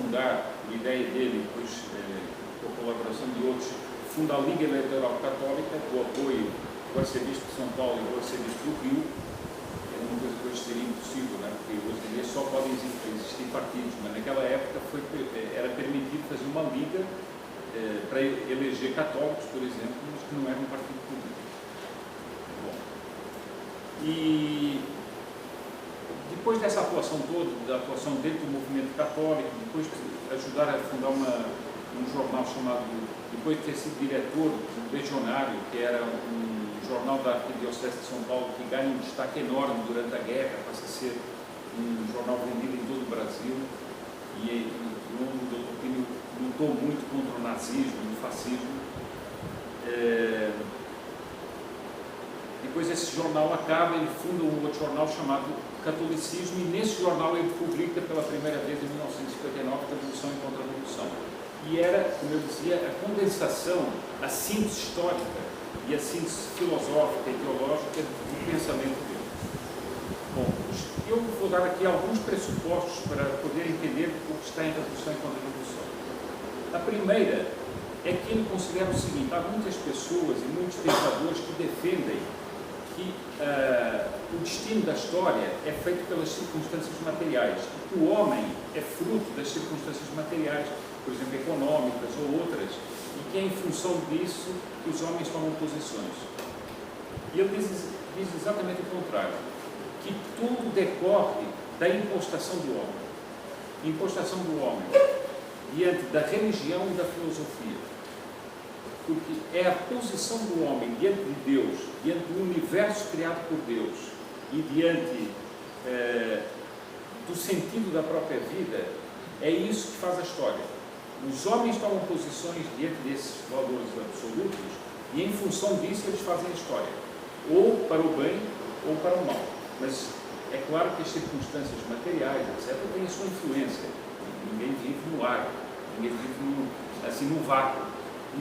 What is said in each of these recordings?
fundar, a ideia dele, depois com a colaboração de outros, funda a Liga Eleitoral Católica, com o apoio do Arcebispo de São Paulo e do Arcebispo do Rio. É uma coisa que hoje seria impossível, né? Porque hoje em dia só podem existir partidos, mas naquela época era permitido fazer uma liga para eleger católicos, por exemplo, mas que não era um partido político. Bom, e depois dessa atuação toda, da atuação dentro do movimento católico, depois de ajudar a fundar um jornal chamado, depois de ter sido diretor do Legionário, que era um jornal da Arquidiocese de São Paulo, que ganha um destaque enorme durante a guerra, passa a ser um jornal vendido em todo o Brasil, e ao longo do Dr. Plínio lutou muito contra o nazismo, o fascismo. Depois esse jornal acaba, ele funda um outro jornal chamado Catolicismo, e nesse jornal ele publica pela primeira vez em 1959 Revolução e Contra-Revolução. E era, como eu dizia, a condensação, a síntese histórica e a síntese filosófica e teológica do pensamento dele. Bom, eu vou dar aqui alguns pressupostos para poder entender o que está em Revolução e Contra-Revolução. A primeira é que ele considera o seguinte: há muitas pessoas e muitos pensadores que defendem que o destino da história é feito pelas circunstâncias materiais, e que o homem é fruto das circunstâncias materiais, por exemplo, económicas ou outras, e que é em função disso que os homens tomam posições. E ele diz exatamente o contrário, que tudo decorre da impostação do homem. Impostação do homem diante da religião e da filosofia. Porque é a posição do homem diante de Deus, diante do universo criado por Deus e diante do sentido da própria vida, é isso que faz a história. Os homens tomam posições diante desses valores absolutos e em função disso eles fazem a história, ou para o bem ou para o mal. Mas é claro que as circunstâncias materiais, etc., têm a sua influência. Ninguém vive no ar, ninguém vive no vácuo.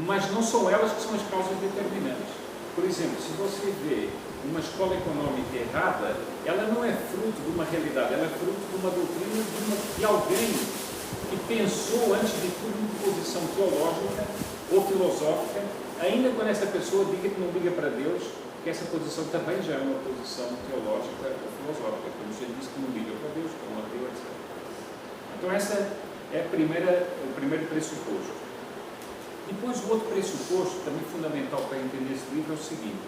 Mas não são elas que são as causas determinantes. Por exemplo, se você vê uma escola econômica errada, ela não é fruto de uma realidade, ela é fruto de uma doutrina de alguém que pensou, antes de tudo, em posição teológica ou filosófica, ainda quando essa pessoa diga que não liga para Deus, que essa posição também já é uma posição teológica ou filosófica, como você disse que não liga para Deus, que não ateu, etc. Então essa é o primeiro pressuposto. Depois, o outro pressuposto, também fundamental para entender esse livro, é o seguinte: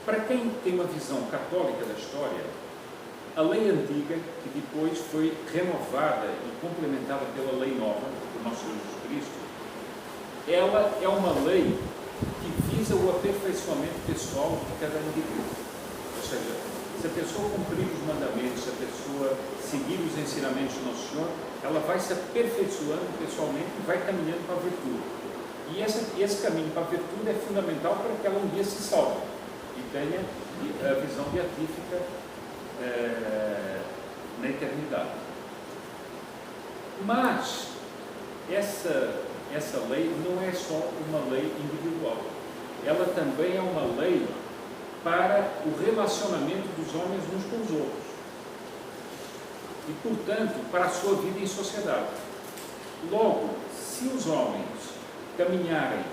para quem tem uma visão católica da história, a lei antiga, que depois foi renovada e complementada pela lei nova, do nosso Senhor Jesus Cristo, ela é uma lei que visa o aperfeiçoamento pessoal de cada indivíduo. Ou seja, se a pessoa cumprir os mandamentos, se a pessoa seguir os ensinamentos do Nosso Senhor, ela vai se aperfeiçoando pessoalmente e vai caminhando para a virtude. E esse caminho para a virtude é fundamental para que ela um dia se salve e tenha a visão beatífica na eternidade. Mas essa lei não é só uma lei individual. Ela também é uma lei para o relacionamento dos homens uns com os outros. E, portanto, para a sua vida em sociedade. Logo, se os homens caminharem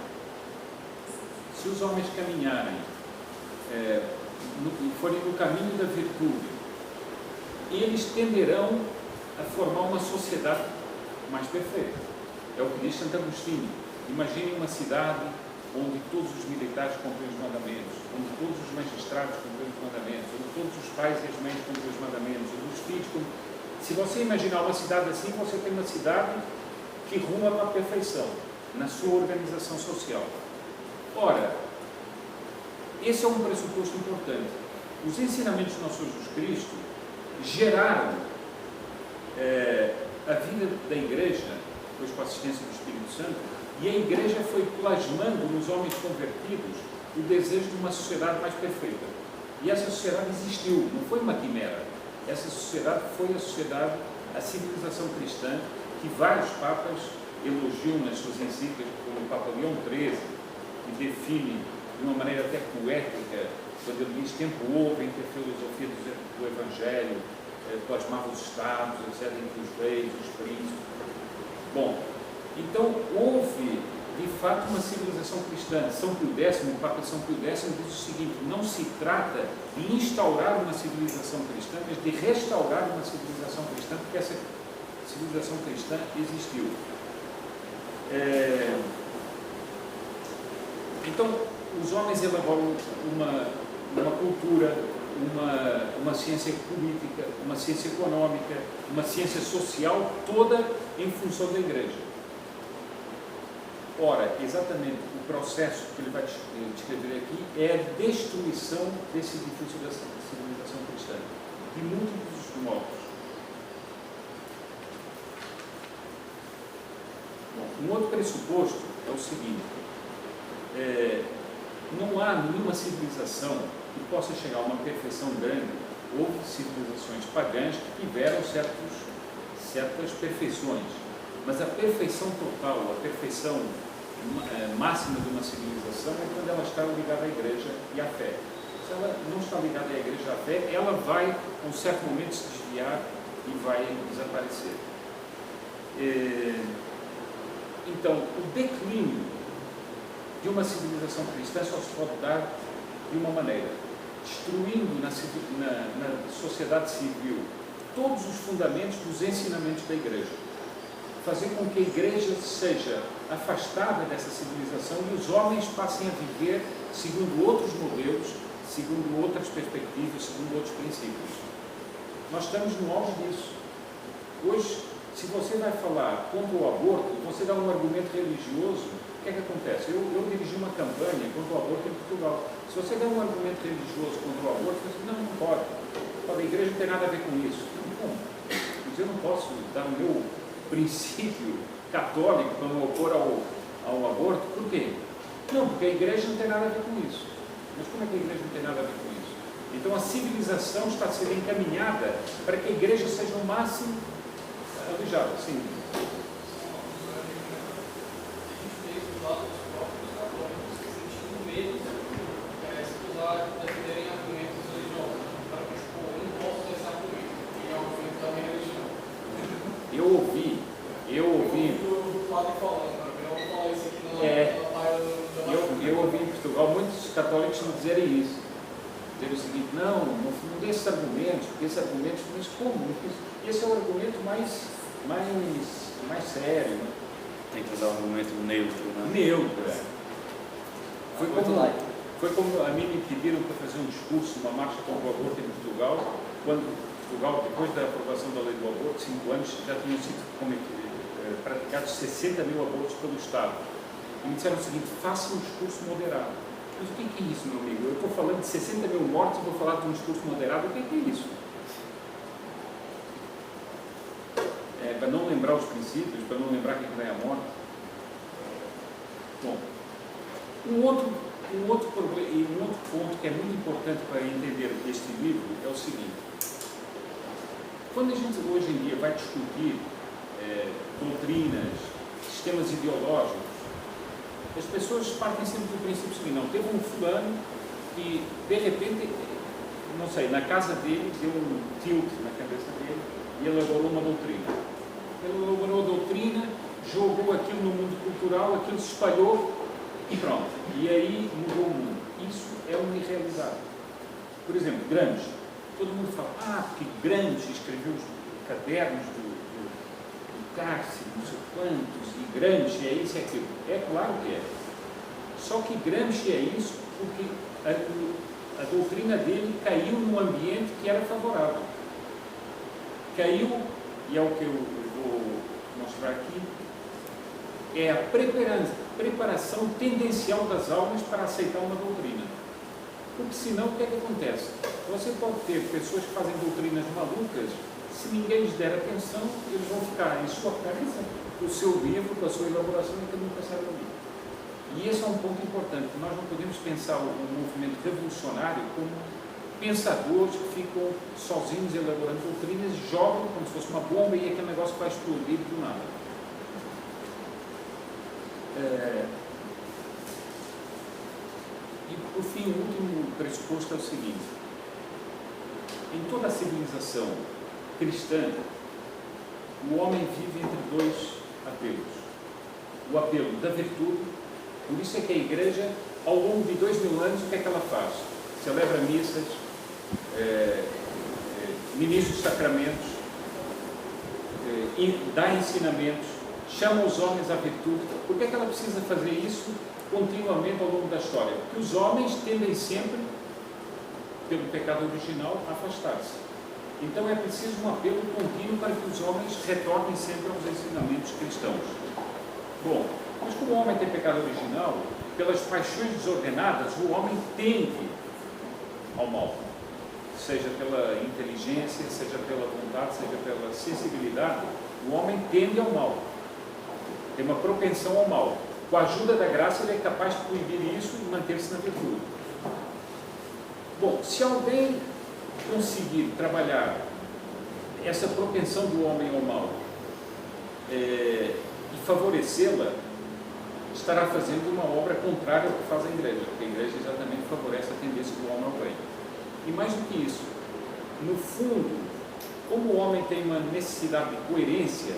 e forem no caminho da virtude, eles tenderão a formar uma sociedade mais perfeita. É o que diz Santo Agostinho. Imaginem uma cidade onde todos os militares cumprem os mandamentos, onde todos os magistrados cumprem os mandamentos, onde todos os pais e as mães cumprem os mandamentos, onde os filhos cumprem. Se você imaginar uma cidade assim, você tem uma cidade que ruma para a perfeição na sua organização social. Ora, esse é um pressuposto importante. Os ensinamentos do nosso Jesus Cristo geraram a vida da Igreja, depois com a assistência do Espírito Santo, e a Igreja foi plasmando nos homens convertidos o desejo de uma sociedade mais perfeita. E essa sociedade existiu, não foi uma quimera. Essa sociedade foi a civilização cristã, que vários papas elogiam nas suas encíclicas, como o Papa Leão XIII, que define de uma maneira até poética, quando ele diz: tempo houve em que a filosofia do Evangelho plasmava os estados, etc., entre os reis, os príncipes. Bom, então houve de fato uma civilização cristã. São Pio X, o Papa São Pio X diz o seguinte: não se trata de instaurar uma civilização cristã, mas de restaurar uma civilização cristã, porque essa civilização cristã existiu. Então, os homens elaboram uma cultura, uma ciência política, uma ciência econômica, uma ciência social, toda em função da Igreja. Ora, exatamente o processo que ele vai descrever aqui é a destruição desse edifício da civilização cristã, de múltiplos modos. Bom, um outro pressuposto é o seguinte: não há nenhuma civilização que possa chegar a uma perfeição grande. Houve civilizações pagãs que tiveram certas perfeições, mas a perfeição total, a perfeição máxima de uma civilização é quando ela está ligada à Igreja e à fé. Se ela não está ligada à Igreja e à fé, ela vai, a um certo momento, se desviar e vai desaparecer. Então, o declínio de uma civilização cristã só se pode dar de uma maneira: destruindo na sociedade civil todos os fundamentos dos ensinamentos da Igreja, fazer com que a Igreja seja afastada dessa civilização e os homens passem a viver segundo outros modelos, segundo outras perspectivas, segundo outros princípios. Nós estamos no auge disso. Hoje, se você vai falar contra o aborto, você dá um argumento religioso, o que é que acontece? Eu dirigi uma campanha contra o aborto em Portugal. Se você der um argumento religioso contra o aborto, você diz: não pode. A Igreja não tem nada a ver com isso. Como? Mas eu não posso dar o meu princípio católico para me opor ao aborto. Por quê? Não, porque a Igreja não tem nada a ver com isso. Mas como é que a Igreja não tem nada a ver com isso? Então a civilização está sendo encaminhada para que a Igreja seja o máximo alijada. Sim. Eu ouvi em Portugal muitos católicos me dizerem isso. Dizerem o seguinte: não dê esses argumentos, porque esses argumentos, mas como? Esse é o argumento mais sério. Né? Tem que usar um argumento neutro, né? Neutro, é. Foi como a mim me pediram para fazer um discurso, uma marcha contra o aborto em Portugal, quando Portugal, depois da aprovação da lei do aborto, 5 anos, já tinham sido praticados 60 mil abortos pelo Estado. E me disseram o seguinte: faça um discurso moderado. Mas o que é isso, meu amigo? Eu estou falando de 60 mil mortes e vou falar de um discurso moderado. O que é isso? Para não lembrar os princípios, para não lembrar quem vem a morte. Bom, um outro ponto que é muito importante para entender este livro é o seguinte: quando a gente hoje em dia vai discutir doutrinas, sistemas ideológicos, as pessoas partem sempre do princípio seguinte: não, teve um fulano que de repente, não sei, na casa dele deu um tilt na cabeça dele e ele elaborou uma doutrina. Ele elaborou a doutrina, jogou aquilo no mundo cultural, aquilo se espalhou e pronto. E aí mudou o mundo. Isso é uma irrealidade. Por exemplo, Gramsci. Todo mundo fala: porque Gramsci escreveu os cadernos do Cárcere, não sei quantos, e Gramsci é isso e aquilo. É claro que é. Só que Gramsci é isso porque a doutrina dele caiu num ambiente que era favorável. Caiu, e é o que eu vou mostrar aqui, é a preparação tendencial das almas para aceitar uma doutrina. Porque senão, o que é que acontece? Você pode ter pessoas que fazem doutrinas malucas, se ninguém lhes der atenção, eles vão ficar em sua cabeça, com o seu livro, com a sua elaboração, e que nunca saem do livro. E esse é um ponto importante. Nós não podemos pensar o movimento revolucionário como pensadores que ficam sozinhos elaborando doutrinas, jogam como se fosse uma bomba e aquele negócio vai explodir do nada. E, por fim, o último pressuposto é o seguinte: em toda a civilização cristã, o homem vive entre dois apelos. O apelo da virtude, por isso é que a Igreja, ao longo de 2000 anos, o que é que ela faz? Celebra missas, ministra os sacramentos, dá ensinamentos, chama os homens à virtude. Por que é que ela precisa fazer isso continuamente ao longo da história? Porque os homens tendem sempre, pelo pecado original, a afastar-se. Então é preciso um apelo contínuo para que os homens retornem sempre aos ensinamentos cristãos. Bom, mas como o homem tem pecado original, pelas paixões desordenadas, o homem tende ao mal. Seja pela inteligência, seja pela vontade, seja pela sensibilidade, o homem tende ao mal. Tem uma propensão ao mal. Com a ajuda da graça, ele é capaz de proibir isso e manter-se na virtude. Bom, se alguém conseguir trabalhar essa propensão do homem ao mal e favorecê-la, estará fazendo uma obra contrária ao que faz a Igreja, porque a Igreja exatamente favorece a tendência do homem ao bem. E mais do que isso, no fundo, como o homem tem uma necessidade de coerência,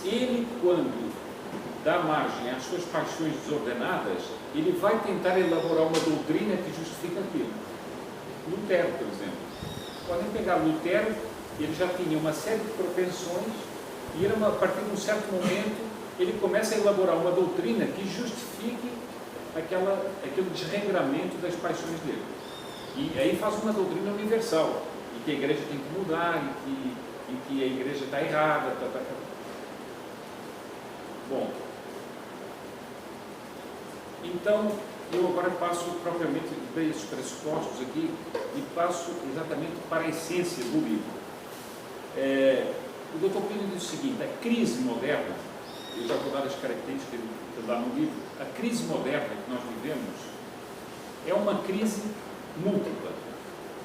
ele, quando dá margem às suas paixões desordenadas, ele vai tentar elaborar uma doutrina que justifica aquilo. Lutero, por exemplo. Podem pegar Lutero, ele já tinha uma série de propensões e a partir de um certo momento ele começa a elaborar uma doutrina que justifique aquele desregramento das paixões dele. E aí faz uma doutrina universal, e que a Igreja tem que mudar, e que a Igreja está errada. Bom, então eu agora passo propriamente, dei esses pressupostos aqui, e passo exatamente para a essência do livro. O Dr. Plínio diz o seguinte: a crise moderna, eu já vou dar as características que ele dá no livro, a crise moderna que nós vivemos é uma crise múltipla.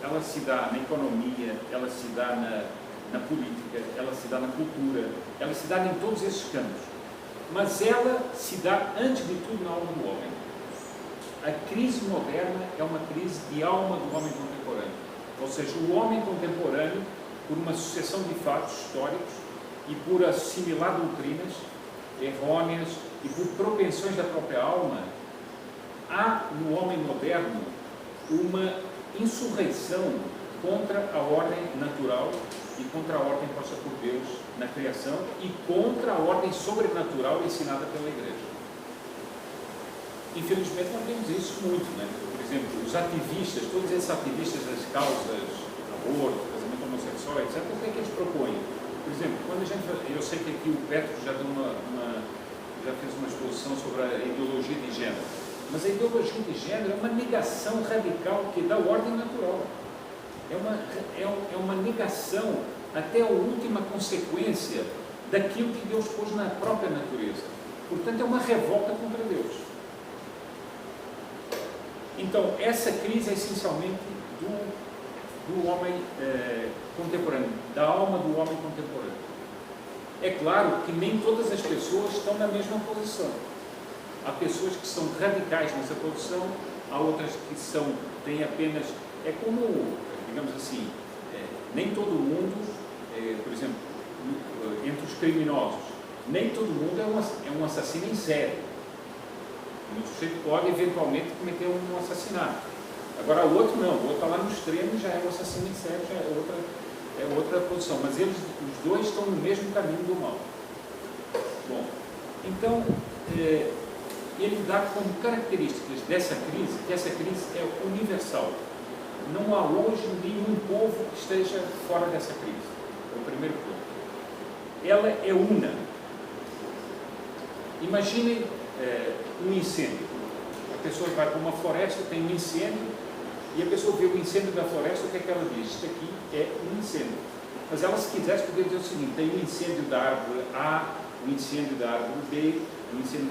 Ela se dá na economia, ela se dá na política, ela se dá na cultura, ela se dá em todos esses campos. Mas ela se dá, antes de tudo, na alma do homem. A crise moderna é uma crise de alma do homem contemporâneo. Ou seja, o homem contemporâneo, por uma sucessão de fatos históricos e por assimilar doutrinas errôneas e por propensões da própria alma, há no homem moderno uma insurreição contra a ordem natural e contra a ordem posta por Deus na criação e contra a ordem sobrenatural ensinada pela Igreja. Infelizmente nós vemos isso muito, né? Por exemplo, os ativistas, todos esses ativistas das causas aborto, casamento homossexual, etc., o que é que eles propõem? Por exemplo, quando eu sei que aqui o Petro já deu já fez uma exposição sobre a ideologia de gênero, mas a ideologia de gênero é uma negação radical que dá ordem natural. É uma negação até a última consequência daquilo que Deus pôs na própria natureza. Portanto, é uma revolta contra Deus. Então, essa crise é essencialmente do homem contemporâneo, da alma do homem contemporâneo. É claro que nem todas as pessoas estão na mesma posição. Há pessoas que são radicais nessa posição, há outras que têm apenas... É como, digamos assim, nem todo mundo, por exemplo, entre os criminosos, nem todo mundo é um assassino em série. O sujeito pode eventualmente cometer um assassinato. Agora o outro não, o outro está lá no extremo, já é um assassino em série, já é outra posição. Mas os dois estão no mesmo caminho do mal. Bom, então, ele dá como características dessa crise, que essa crise é universal. Não há hoje nenhum povo que esteja fora dessa crise. É o primeiro ponto. Ela é una. Imaginem um incêndio. A pessoa vai para uma floresta, tem um incêndio, e a pessoa vê o incêndio da floresta, o que é que ela diz? Isto aqui é um incêndio. Mas ela, se quisesse, poderia dizer o seguinte: tem um incêndio da árvore A, um incêndio da árvore B, um incêndio...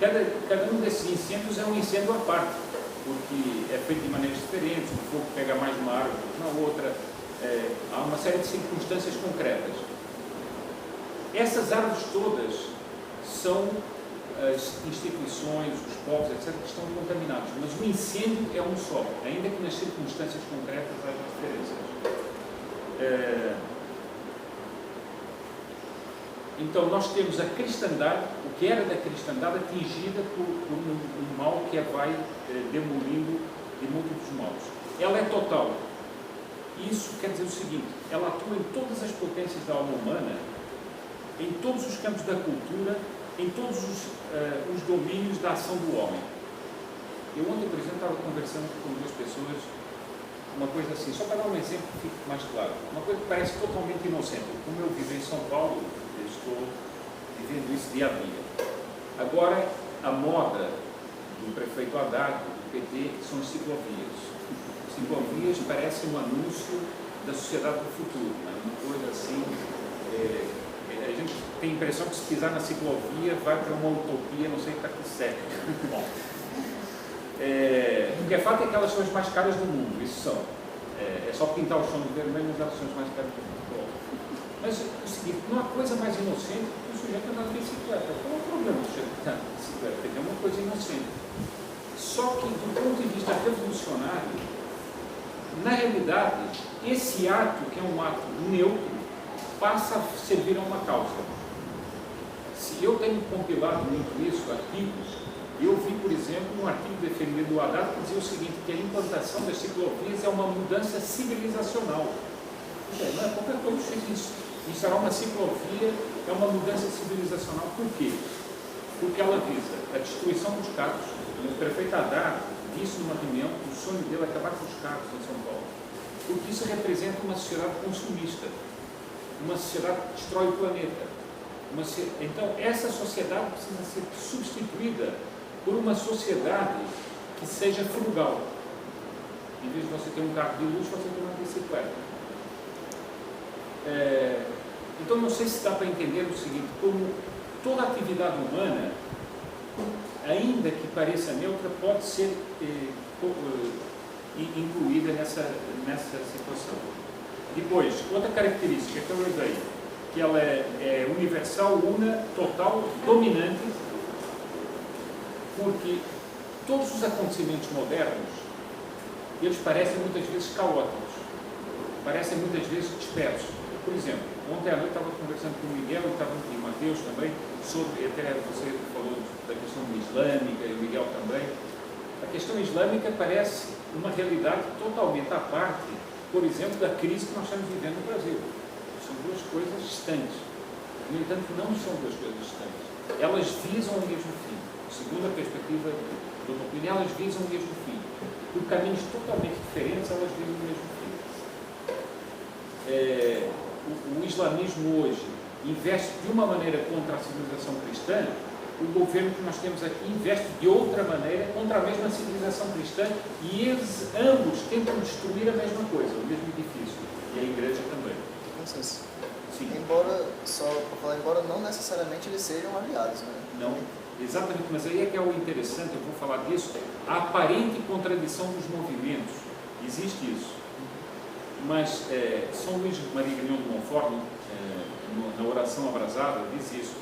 Cada um desses incêndios é um incêndio à parte, porque é feito de maneiras diferentes, o fogo pega mais numa árvore do que na outra, há uma série de circunstâncias concretas. Essas árvores todas são as instituições, os povos, etc., que estão contaminados, mas o incêndio é um só, ainda que nas circunstâncias concretas haja diferenças. Então nós temos a cristandade, o que era da cristandade, atingida por um mal que a vai demolindo de múltiplos maus. Ela é total. Isso quer dizer o seguinte: ela atua em todas as potências da alma humana, em todos os campos da cultura, em todos os domínios da ação do homem. Eu ontem, por exemplo, estava conversando com duas pessoas, uma coisa assim, só para dar um exemplo que fique mais claro, uma coisa que parece totalmente inocente. Como eu vivo em São Paulo, eu estou vivendo isso dia a dia. Agora, a moda do prefeito Haddad, do PT, são as ciclovias. Ciclovias parece um anúncio da sociedade do futuro, né? Uma coisa assim, a gente tem a impressão que se pisar na ciclovia vai para uma utopia, não sei para que século. Bom, o que é fato é que elas são as mais caras do mundo, isso são. É só pintar o chão de vermelho, mas elas são as mais caras do mundo. Bom, mas o seguinte, não há coisa mais inocente que o sujeito andar de bicicleta. Qual é o problema do sujeito andar de bicicleta? É uma coisa inocente. Só que, do ponto de vista revolucionário, na realidade, esse ato, que é um ato neutro, passa a servir a uma causa. Se eu tenho compilado muito isso, artigos, eu vi, por exemplo, um artigo defendido do Haddad que dizia o seguinte, que a implantação das ciclovias é uma mudança civilizacional. Não é qualquer coisa que fez isso. Instalar uma ciclovia é uma mudança civilizacional. Por quê? Porque ela visa a destruição dos carros. O prefeito Haddad disse numa reunião que o sonho dele é acabar com os carros em São Paulo. Porque isso representa uma sociedade consumista. Uma sociedade que destrói o planeta. Então, essa sociedade precisa ser substituída por uma sociedade que seja frugal. Em vez de você ter um carro de luxo, você tem uma bicicleta. Então, não sei se dá para entender o seguinte, como toda atividade humana, ainda que pareça neutra, pode ser incluída nessa situação. Depois, outra característica que eu usei, que ela é universal, una, total, dominante, porque todos os acontecimentos modernos, eles parecem muitas vezes caóticos, parecem muitas vezes dispersos. Por exemplo, ontem à noite estava conversando com o Miguel e o Mateus também, sobre, até você falou da questão islâmica, e o Miguel também. A questão islâmica parece uma realidade totalmente à parte, por exemplo, da crise que nós estamos vivendo no Brasil. São duas coisas distantes. No entanto, não são duas coisas distantes. Elas visam o mesmo fim. Segundo a perspectiva do meu opinião, elas visam o mesmo fim. Por caminhos totalmente diferentes, elas visam o mesmo fim. O islamismo hoje investe de uma maneira contra a civilização cristã, o governo que nós temos aqui investe de outra maneira contra a mesma civilização cristã, e eles ambos tentam destruir a mesma coisa, o mesmo edifício, e a igreja também. Sim. Embora não necessariamente eles sejam aliados, né? Não, exatamente, mas aí é que é o interessante, eu vou falar disso, a aparente contradição dos movimentos, existe isso. Mas São Luís Maria Grignon de Montfort, na oração abrasada, diz isso.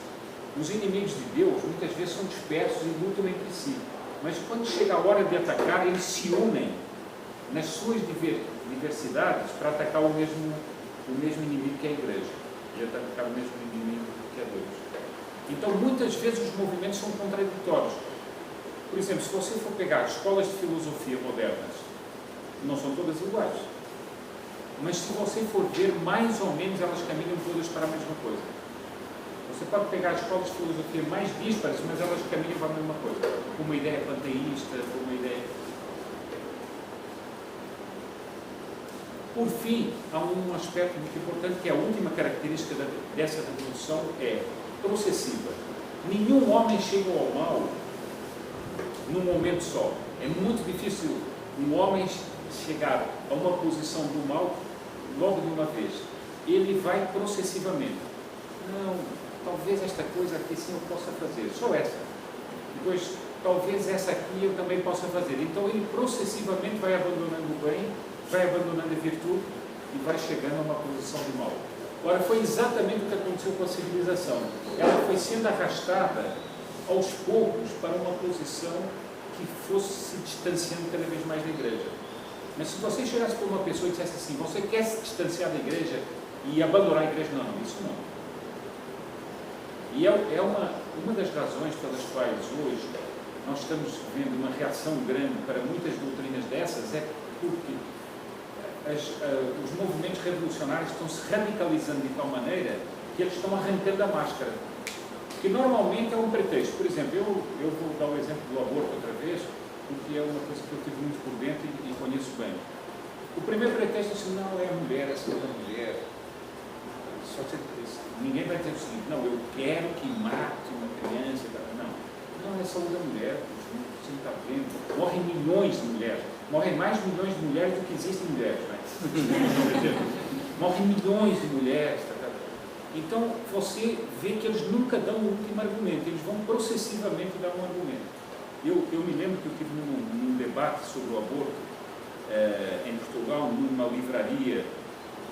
Os inimigos de Deus muitas vezes são dispersos e lutam entre si, mas quando chega a hora de atacar, eles se unem nas suas diversidades para atacar o mesmo inimigo que é a igreja, e atacar o mesmo inimigo que é Deus. Então, muitas vezes os movimentos são contraditórios. Por exemplo, se você for pegar escolas de filosofia modernas, não são todas iguais. Mas se você for ver, mais ou menos elas caminham todas para a mesma coisa. Você pode pegar as escolas de filosofia mais díspares, mas elas caminham para a mesma coisa. Uma ideia panteísta, uma ideia... Por fim, há um aspecto muito importante, que é a última característica dessa revolução, é processiva. Nenhum homem chega ao mal num momento só. É muito difícil um homem chegar a uma posição do mal logo de uma vez. Ele vai processivamente. Não, talvez esta coisa aqui sim eu possa fazer, só essa. Depois, talvez essa aqui eu também possa fazer. Então ele processivamente vai abandonando o bem, vai abandonando a virtude e vai chegando a uma posição de mal. Agora, foi exatamente o que aconteceu com a civilização. Ela foi sendo arrastada aos poucos para uma posição que fosse se distanciando cada vez mais da igreja. Mas se você chegasse para uma pessoa e dissesse assim, você quer se distanciar da igreja e abandonar a igreja? Não, isso não. E é uma das razões pelas quais hoje nós estamos vendo uma reação grande para muitas doutrinas dessas, é porque os movimentos revolucionários estão se radicalizando de tal maneira que eles estão arrancando a máscara. Que normalmente é um pretexto. Por exemplo, eu vou dar o exemplo do aborto outra vez, porque é uma coisa que eu tive muito por dentro e conheço bem. O primeiro pretexto é assim, não, é a mulher, é a saúde da mulher. Ninguém vai dizer o seguinte, não, eu quero que mate uma criança. Não, é a saúde da mulher, você não está vendo. Morrem milhões de mulheres. Morrem mais milhões de mulheres do que existem mulheres. Né? Morrem milhões de mulheres. Então, você vê que eles nunca dão o último argumento, eles vão processivamente dar um argumento. Eu me lembro que eu tive num debate sobre o aborto em Portugal, numa livraria,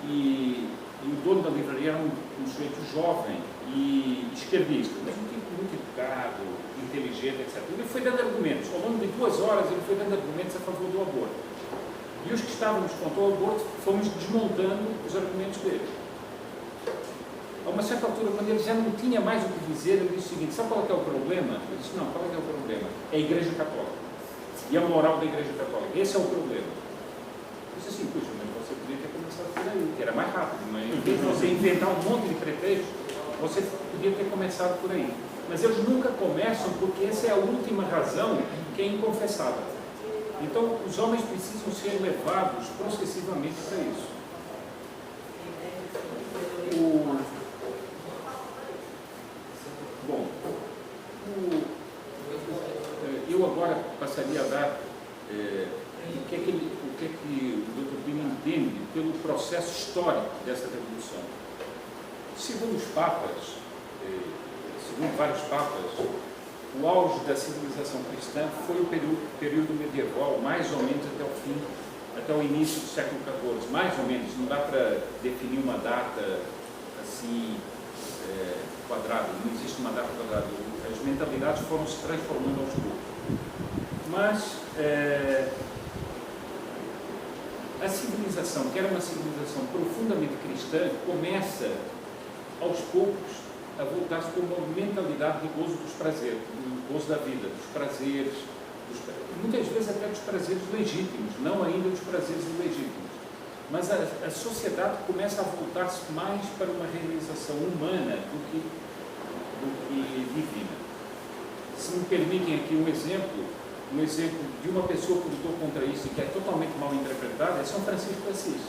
e o dono da livraria era um sujeito jovem e esquerdista, mas um tipo muito educado, inteligente, etc. Ele foi dando argumentos, ao longo de 2 horas ele foi dando argumentos a favor do aborto. E os que estávamos contra o aborto, fomos desmontando os argumentos deles. A uma certa altura, quando ele já não tinha mais o que dizer, ele disse o seguinte, sabe qual é o problema? Eu disse, não, qual é o problema? É a Igreja Católica. E a moral da Igreja Católica. Esse é o problema. Eu disse assim, puxa, mas você podia ter começado por aí, que era mais rápido, mas em vez de você inventar um monte de pretextos, você podia ter começado por aí. Mas eles nunca começam porque essa é a última razão que é inconfessável. Então, os homens precisam ser levados processivamente para isso. Eu agora passaria a dar o que é que o Dr. Pino entende pelo processo histórico dessa revolução. Segundo os papas, segundo vários papas, o auge da civilização cristã foi o período medieval, mais ou menos até o início do século XIV, mais ou menos, não dá para definir uma data assim quadrada, não existe uma data quadrada, as mentalidades foram se transformando aos poucos. Mas a civilização, que era uma civilização profundamente cristã, começa aos poucos a voltar-se para uma mentalidade de gozo dos prazeres, do gozo da vida, dos prazeres, muitas vezes até dos prazeres legítimos, não ainda dos prazeres ilegítimos. Mas a sociedade começa a voltar-se mais para uma realização humana do que divina. Se me permitem aqui um exemplo de uma pessoa que lutou contra isso e que é totalmente mal interpretada, é São Francisco de Assis.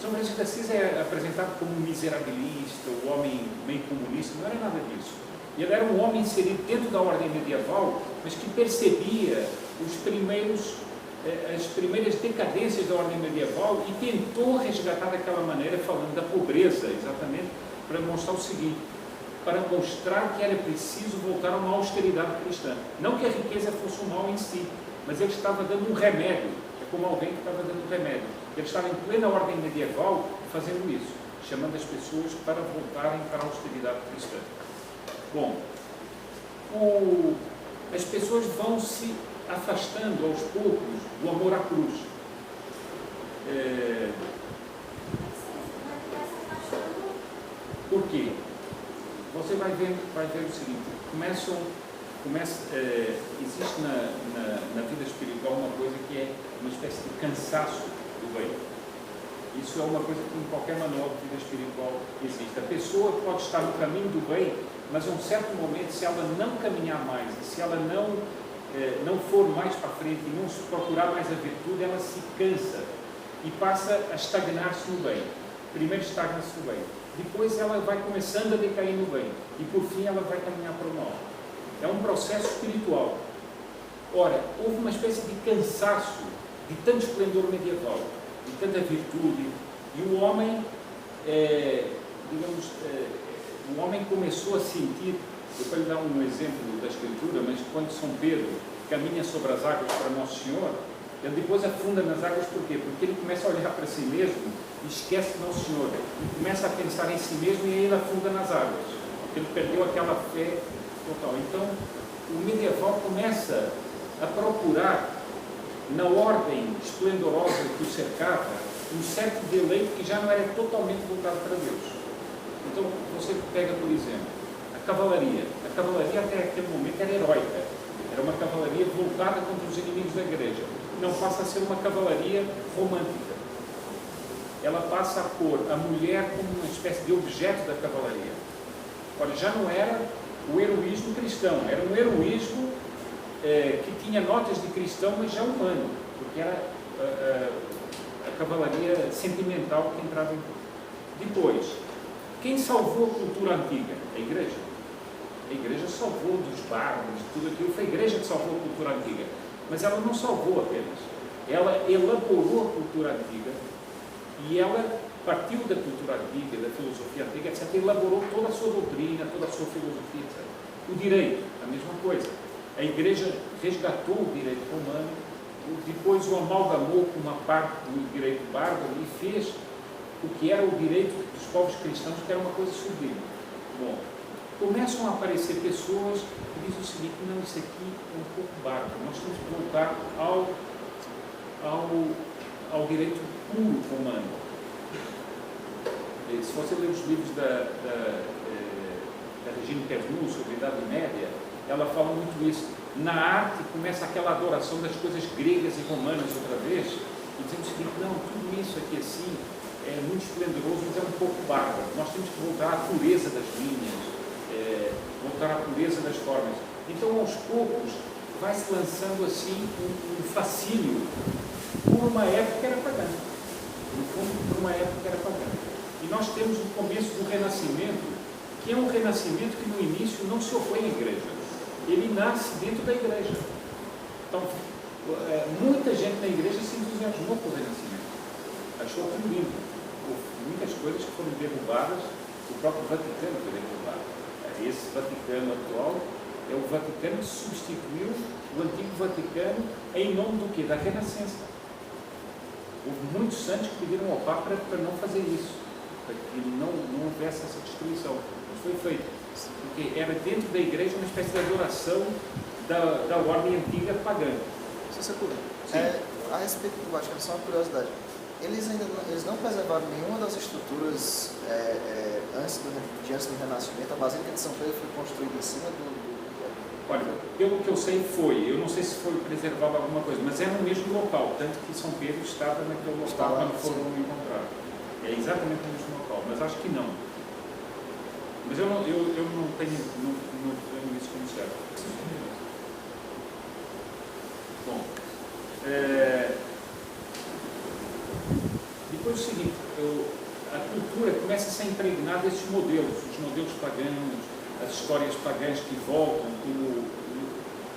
São Francisco de Assis é apresentado como um miserabilista, um homem meio comunista, não era nada disso. Ele era um homem inserido dentro da ordem medieval, mas que percebia as primeiras decadências da ordem medieval e tentou resgatar daquela maneira, falando da pobreza, exatamente, para mostrar o seguinte, para mostrar que era preciso voltar a uma austeridade cristã. Não que a riqueza fosse um mal em si, mas ele estava dando um remédio, é como alguém que estava dando um remédio. Ele estava em plena ordem medieval fazendo isso, chamando as pessoas para voltarem para a austeridade cristã. Bom, as pessoas vão se afastando aos poucos do amor à cruz. Por quê? Você vai ver o seguinte, existe na vida espiritual uma coisa que é uma espécie de cansaço do bem. Isso é uma coisa que em qualquer manual de vida espiritual existe. A pessoa pode estar no caminho do bem, mas a um certo momento, se ela não caminhar mais, se ela não for mais para frente e não procurar mais a virtude, ela se cansa e passa a estagnar-se no bem. Primeiro estagna-se no bem, depois ela vai começando a decair no bem e por fim ela vai caminhar para o mal. É um processo espiritual. Ora, houve uma espécie de cansaço de tanto esplendor medieval, de tanta virtude, e o homem, o homem começou a sentir. Eu vou lhe dar um exemplo da Escritura, mas quando São Pedro caminha sobre as águas para Nosso Senhor, ele depois afunda nas águas, por quê? Porque ele começa a olhar para si mesmo e esquece Nosso Senhor, e começa a pensar em si mesmo e aí ele afunda nas águas, porque ele perdeu aquela fé total. Então, o medieval começa a procurar, na ordem esplendorosa que o cercava, um certo deleite que já não era totalmente voltado para Deus. Então, você pega, por exemplo, a cavalaria. A cavalaria até aquele momento era heróica. Era uma cavalaria voltada contra os inimigos da igreja. Não passa a ser uma cavalaria romântica. Ela passa a pôr a mulher como uma espécie de objeto da cavalaria. Ora, já não era o heroísmo cristão, era um heroísmo que tinha notas de cristão, mas já humano, porque era a cavalaria sentimental que entrava em tudo. Depois, quem salvou a cultura antiga? A igreja. A igreja salvou dos bárbaros, de tudo aquilo. Foi a igreja que salvou a cultura antiga. Mas ela não salvou apenas. Ela elaborou a cultura antiga e ela partiu da cultura antiga, da filosofia antiga, etc. Elaborou toda a sua doutrina, toda a sua filosofia, etc. O direito, a mesma coisa. A igreja resgatou o direito romano, depois o amalgamou com uma parte do direito bárbaro e fez o que era o direito dos povos cristãos, que era uma coisa sublime. Bom, começam a aparecer pessoas que dizem o seguinte: não, isso aqui é um pouco bárbaro, nós temos que voltar ao direito puro romano. Se você ler os livros da Regina Pernu sobre a Idade Média, ela fala muito isso. Na arte começa aquela adoração das coisas gregas e romanas outra vez, e dizemos o seguinte: não, tudo isso aqui assim é muito esplendoroso, mas é um pouco bárbaro. Nós temos que voltar à pureza das linhas, voltar à pureza das formas. Então, aos poucos, vai-se lançando assim um fascínio por uma época que era pagã. No fundo, por uma época que era pagã. E nós temos o começo do Renascimento, que é um renascimento que no início não se opõe à igreja. Ele nasce dentro da igreja. Então, muita gente na igreja se entusiasmou com o Renascimento. Achou aquilo lindo. Houve muitas coisas que foram derrubadas, o próprio Vaticano foi derrubado. Esse Vaticano atual é o Vaticano que substituiu o antigo Vaticano em nome do quê? Da Renascença. Houve muitos santos que pediram ao Papa para não fazer isso, para que não houvesse essa destruição. Mas foi feito, porque era dentro da igreja uma espécie de adoração da ordem antiga pagã. A respeito do Vaticano, só uma curiosidade. Eles não preservaram nenhuma das estruturas antes do Renascimento. A Basílica de São Pedro foi construída em cima do... Olha, pelo que eu sei eu não sei se foi preservado alguma coisa, mas é no mesmo local, tanto que São Pedro estava naquele local quando foram encontrados. É exatamente no mesmo local, mas acho que não. Mas eu não tenho isso como certo. Bom, depois o seguinte, a cultura começa a ser impregnada desses modelos, os modelos pagãos, as histórias pagãs que voltam, como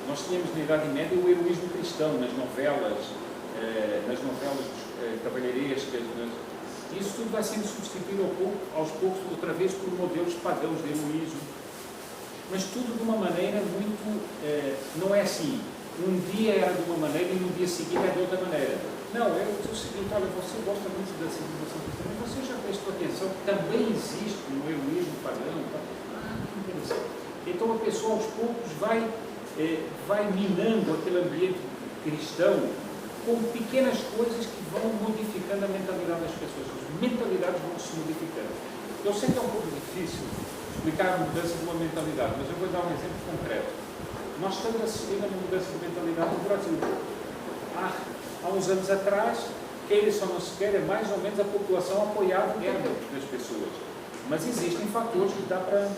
nós tínhamos na Idade Média o heroísmo cristão nas novelas cavalheirescas. Isso tudo vai sendo substituído aos poucos, outra vez, por modelos pagãos de heroísmo, mas tudo de uma maneira muito, não é assim, um dia era de uma maneira e no dia seguinte é de outra maneira. Não, é o seguinte: olha, você gosta muito da civilização cristã, mas você já prestou atenção que também existe um heroísmo pagão? Que interessante. Então a pessoa aos poucos vai minando aquele ambiente cristão com pequenas coisas que vão modificando a mentalidade das pessoas. As mentalidades vão se modificando. Eu sei que é um pouco difícil explicar a mudança de uma mentalidade, mas eu vou dar um exemplo concreto. Nós estamos assistindo a uma mudança de mentalidade no Brasil. Há uns anos atrás, queira ou não se queira, é mais ou menos a população apoiava a guerra das pessoas. Mas existem fatores que dá para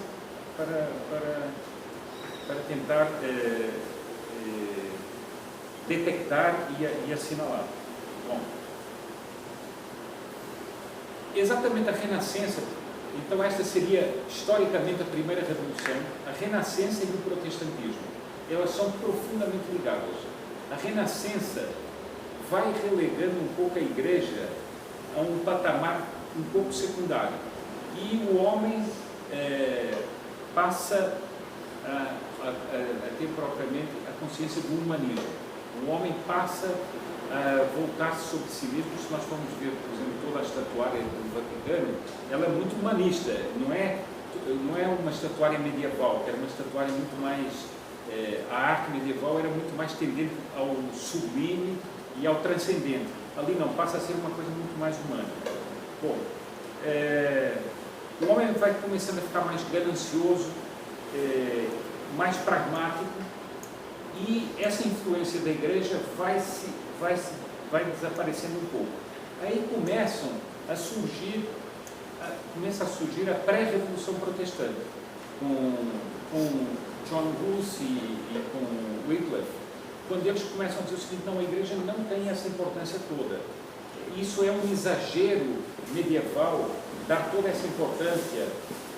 tentar detectar e assinalar. Bom, exatamente a Renascença, então esta seria historicamente a primeira revolução. A Renascença e o protestantismo, elas são profundamente ligadas. A Renascença vai relegando um pouco a igreja a um patamar um pouco secundário e o homem passa a ter propriamente a consciência do humanismo. O homem passa a voltar-se sobre si mesmo. Se nós formos ver, por exemplo, toda a estatuária do Vaticano, ela é muito humanista, não é uma estatuária medieval, que era uma estatuária muito mais... a arte medieval era muito mais tendente ao sublime e ao transcendente. Ali não, passa a ser uma coisa muito mais humana. Bom, o homem vai começando a ficar mais ganancioso, mais pragmático, e essa influência da igreja vai desaparecendo um pouco. Aí começa a surgir a pré-revolução protestante, com John Huss e com Wycliffe, quando eles começam a dizer o seguinte: não, a igreja não tem essa importância toda. Isso é um exagero medieval, dar toda essa importância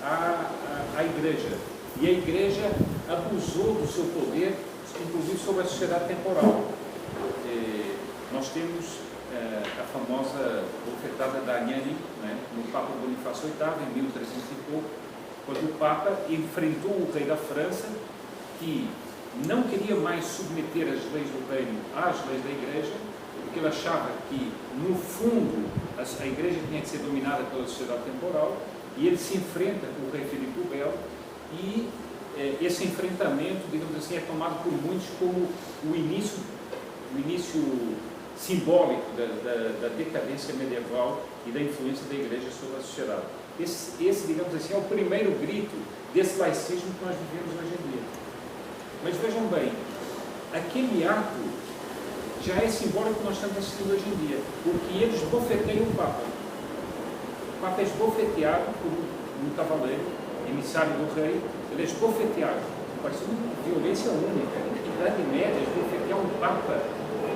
à igreja. E a igreja abusou do seu poder, inclusive sobre a sociedade temporal. Nós temos a famosa bofetada da Agnani, né, no Papa Bonifácio VIII, em 1300 e pouco, quando o Papa enfrentou o rei da França, que não queria mais submeter as leis do reino às leis da igreja, porque ele achava que, no fundo, a igreja tinha que ser dominada pela sociedade temporal, e ele se enfrenta com o rei Filipe o Belo, e esse enfrentamento, digamos assim, é tomado por muitos como o início simbólico da decadência medieval e da influência da igreja sobre a sociedade. Esse, digamos assim, é o primeiro grito desse laicismo que nós vivemos hoje em dia. Mas vejam bem, aquele ato já é simbólico que nós estamos assistindo hoje em dia, porque eles bofeteiam o Papa. O Papa é esbofeteado por um cavaleiro, emissário do rei, ele é esbofeteado. Parece uma violência única. Na Idade Média, esbofetear um Papa,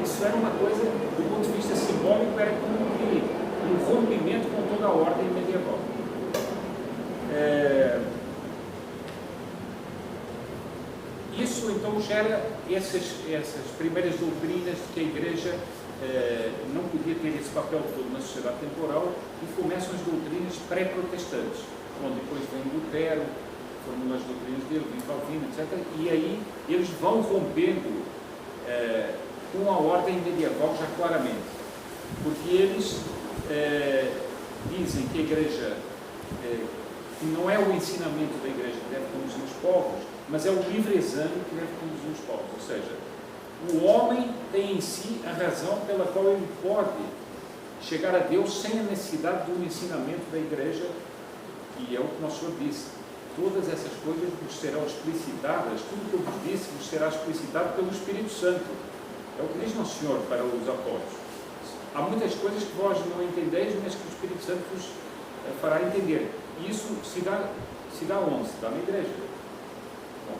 isso era uma coisa, do ponto de vista simbólico, era como um rompimento com toda a ordem medieval. Isso então gera essas primeiras doutrinas de que a igreja não podia ter esse papel todo na sociedade temporal, e começam as doutrinas pré-protestantes, onde depois vem Lutero, formulam as doutrinas dele, vem Calvino, etc. E aí eles vão rompendo com a ordem medieval já claramente, porque eles dizem que a igreja, que não é o ensinamento da igreja que deve conduzir os povos, mas é o livre exame que deve conduzir os povos. Ou seja, o homem tem em si a razão pela qual ele pode chegar a Deus sem a necessidade do ensinamento da igreja, e é o que nosso Senhor disse: todas essas coisas vos serão explicitadas, tudo que eu vos disse vos será explicitado pelo Espírito Santo. É o que diz nosso Senhor para os apóstolos. Há muitas coisas que vós não entendeis, mas que o Espírito Santo vos fará entender. E isso se dá onde? Se dá na igreja. Bom,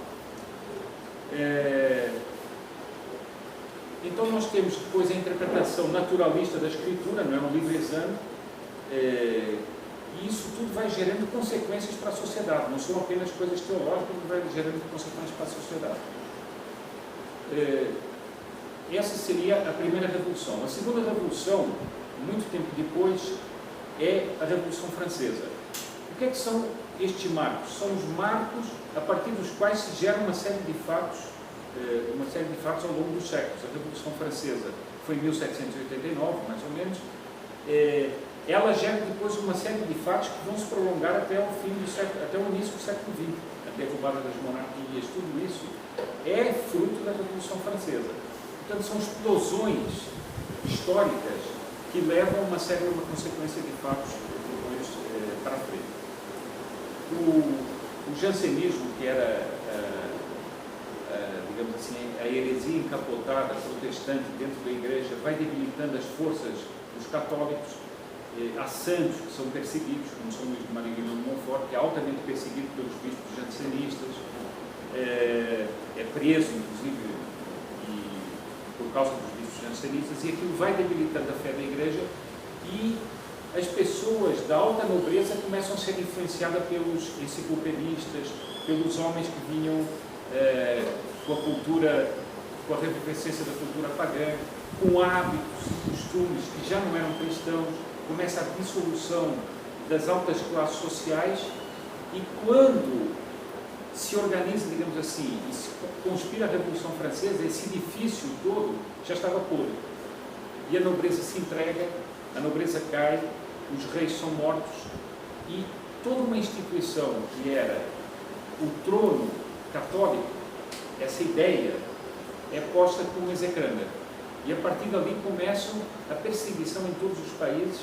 então nós temos depois a interpretação naturalista da Escritura, não é um livre exame, e isso tudo vai gerando consequências para a sociedade, não são apenas coisas teológicas que vai gerando consequências para a sociedade. Essa seria a primeira revolução. A segunda revolução, muito tempo depois, é a Revolução Francesa. O que é que são estes marcos? São os marcos a partir dos quais se gera uma série de fatos ao longo dos séculos. A Revolução Francesa foi em 1789, mais ou menos. Ela gera depois uma série de fatos que vão se prolongar até o início do século XX. A derrubada das monarquias, tudo isso é fruto da Revolução Francesa. Portanto, são explosões históricas que levam a uma consequência de fatos depois para frente. O jansenismo, que era, digamos assim, a heresia encapotada protestante dentro da igreja, vai debilitando as forças dos católicos. Há santos que são perseguidos, como São Luís de Marignan de Montfort, que é altamente perseguido pelos bispos jansenistas, é preso, inclusive, por causa dos bispos jansenistas, e aquilo vai debilitando a fé da igreja, e as pessoas da alta nobreza começam a ser influenciadas pelos enciclopedistas, pelos homens que vinham com a cultura, com a revivescência da cultura pagã, com hábitos e costumes que já não eram cristãos. Começa a dissolução das altas classes sociais, e quando se organiza, digamos assim, e se conspira a Revolução Francesa, esse edifício todo já estava podre. E a nobreza se entrega, a nobreza cai, os reis são mortos, e toda uma instituição que era o trono católico, essa ideia é posta como execranda. E a partir dali começam a perseguição em todos os países,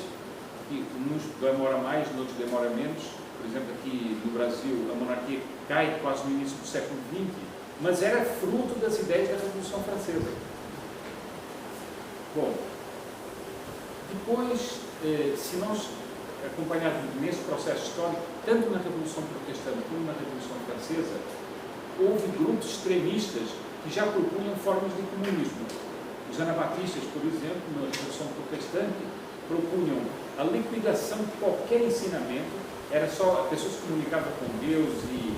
que uns demora mais, noutros demora menos, por exemplo, aqui no Brasil, a monarquia cai quase no início do século XX, mas era fruto das ideias da Revolução Francesa. Bom, depois, se nós acompanharmos nesse processo histórico, tanto na Revolução Protestante como na Revolução Francesa, houve grupos extremistas que já propunham formas de comunismo. Os anabatistas, por exemplo, na Revolução Protestante, propunham a liquidação de qualquer ensinamento, era só a pessoa se comunicava com Deus e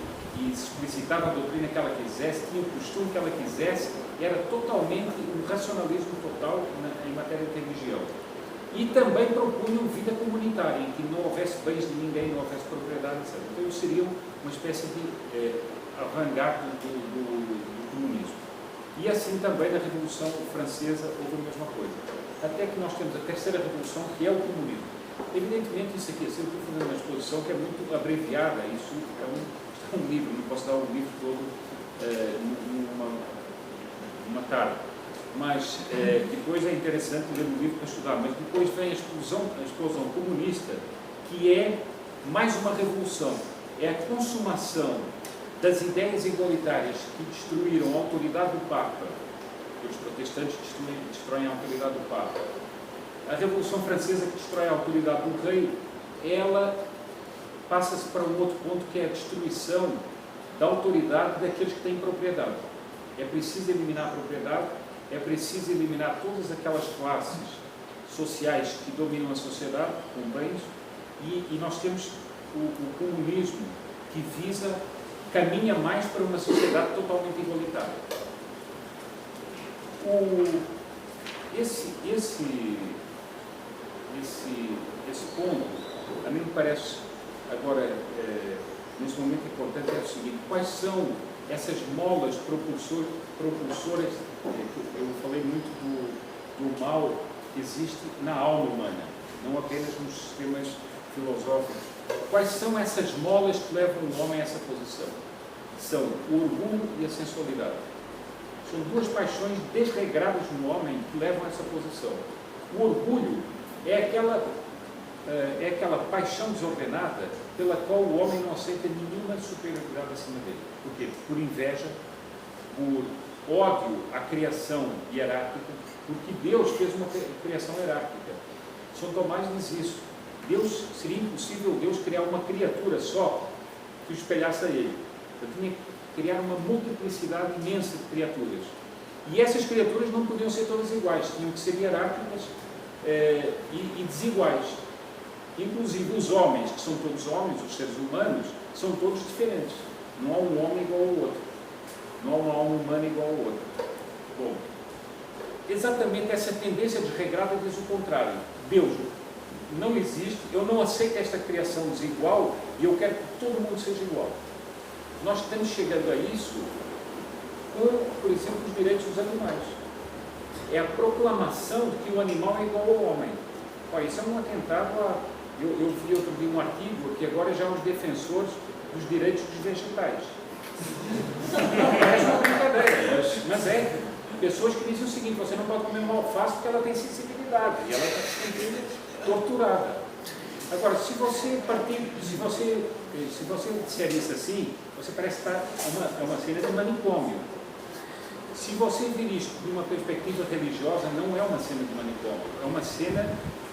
explicitava a doutrina que ela quisesse, tinha o costume que ela quisesse, era totalmente um racionalismo total em matéria de religião. E também propunham vida comunitária, em que não houvesse bens de ninguém, não houvesse propriedade, etc. Então, eles seriam uma espécie de avant-garde do comunismo. E assim também na Revolução Francesa houve a mesma coisa. Até que nós temos a terceira revolução, que é o comunismo. Evidentemente, isso aqui, eu estou fazendo uma exposição que é muito abreviada, isso é um livro, não posso dar o livro todo numa tarde. Mas depois é interessante ler o livro para estudar, mas depois vem a explosão comunista, que é mais uma revolução, é a consumação das ideias igualitárias que destruíram a autoridade do Papa. Os protestantes destroem a autoridade do Papa. A Revolução Francesa, que destrói a autoridade do rei, ela passa-se para um outro ponto, que é a destruição da autoridade daqueles que têm propriedade. É preciso eliminar a propriedade, é preciso eliminar todas aquelas classes sociais que dominam a sociedade, com bens, e nós temos o comunismo, que caminha mais para uma sociedade totalmente igualitária. Esse ponto, a mim me parece, agora, nesse momento importante, é o seguinte: quais são essas molas propulsoras? Eu falei muito do mal que existe na alma humana, não apenas nos sistemas filosóficos. Quais são essas molas que levam o homem a essa posição? São o orgulho e a sensualidade. São duas paixões desregradas no homem que levam a essa posição. O orgulho é aquela paixão desordenada pela qual o homem não aceita nenhuma superioridade acima dele. Por quê? Por inveja, por ódio à criação hierárquica, porque Deus fez uma criação hierárquica. São Tomás diz isso. Seria impossível Deus criar uma criatura só que o espelhasse a ele. Ele tinha que criar uma multiplicidade imensa de criaturas. E essas criaturas não podiam ser todas iguais, tinham que ser hierárquicas e desiguais. Inclusive os homens, que são todos homens, os seres humanos, são todos diferentes. Não há um homem igual ao outro. Não há uma alma humana igual ao outro. Bom, exatamente essa tendência desregrada diz o contrário. Deus não existe, eu não aceito esta criação desigual e eu quero que todo mundo seja igual. Nós estamos chegando a isso com, por exemplo, os direitos dos animais. É a proclamação de que o animal é igual ao homem. Olha, isso é um atentado a... Eu vi outro dia um artigo que agora já os defensores dos direitos dos vegetais. Não parece uma brincadeira, mas é. Pessoas que dizem o seguinte: você não pode comer uma alface porque ela tem sensibilidade e ela está se sentindo torturada. Agora, se você disser isso assim, você parece estar uma cena de manicômio. Se você vir isto de uma perspectiva religiosa, não é uma cena de manicômio, é uma cena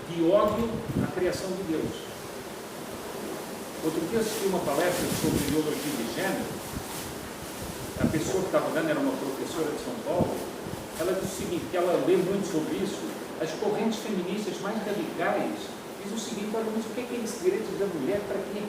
de ódio à criação de Deus. Outro dia assisti uma palestra sobre ideologia de gênero. A pessoa que estava dando era uma professora de São Paulo. Ela disse o seguinte, que ela lê muito sobre isso. As correntes feministas mais radicais diz o seguinte: olha, mas o que é esses direitos da mulher? Para quem?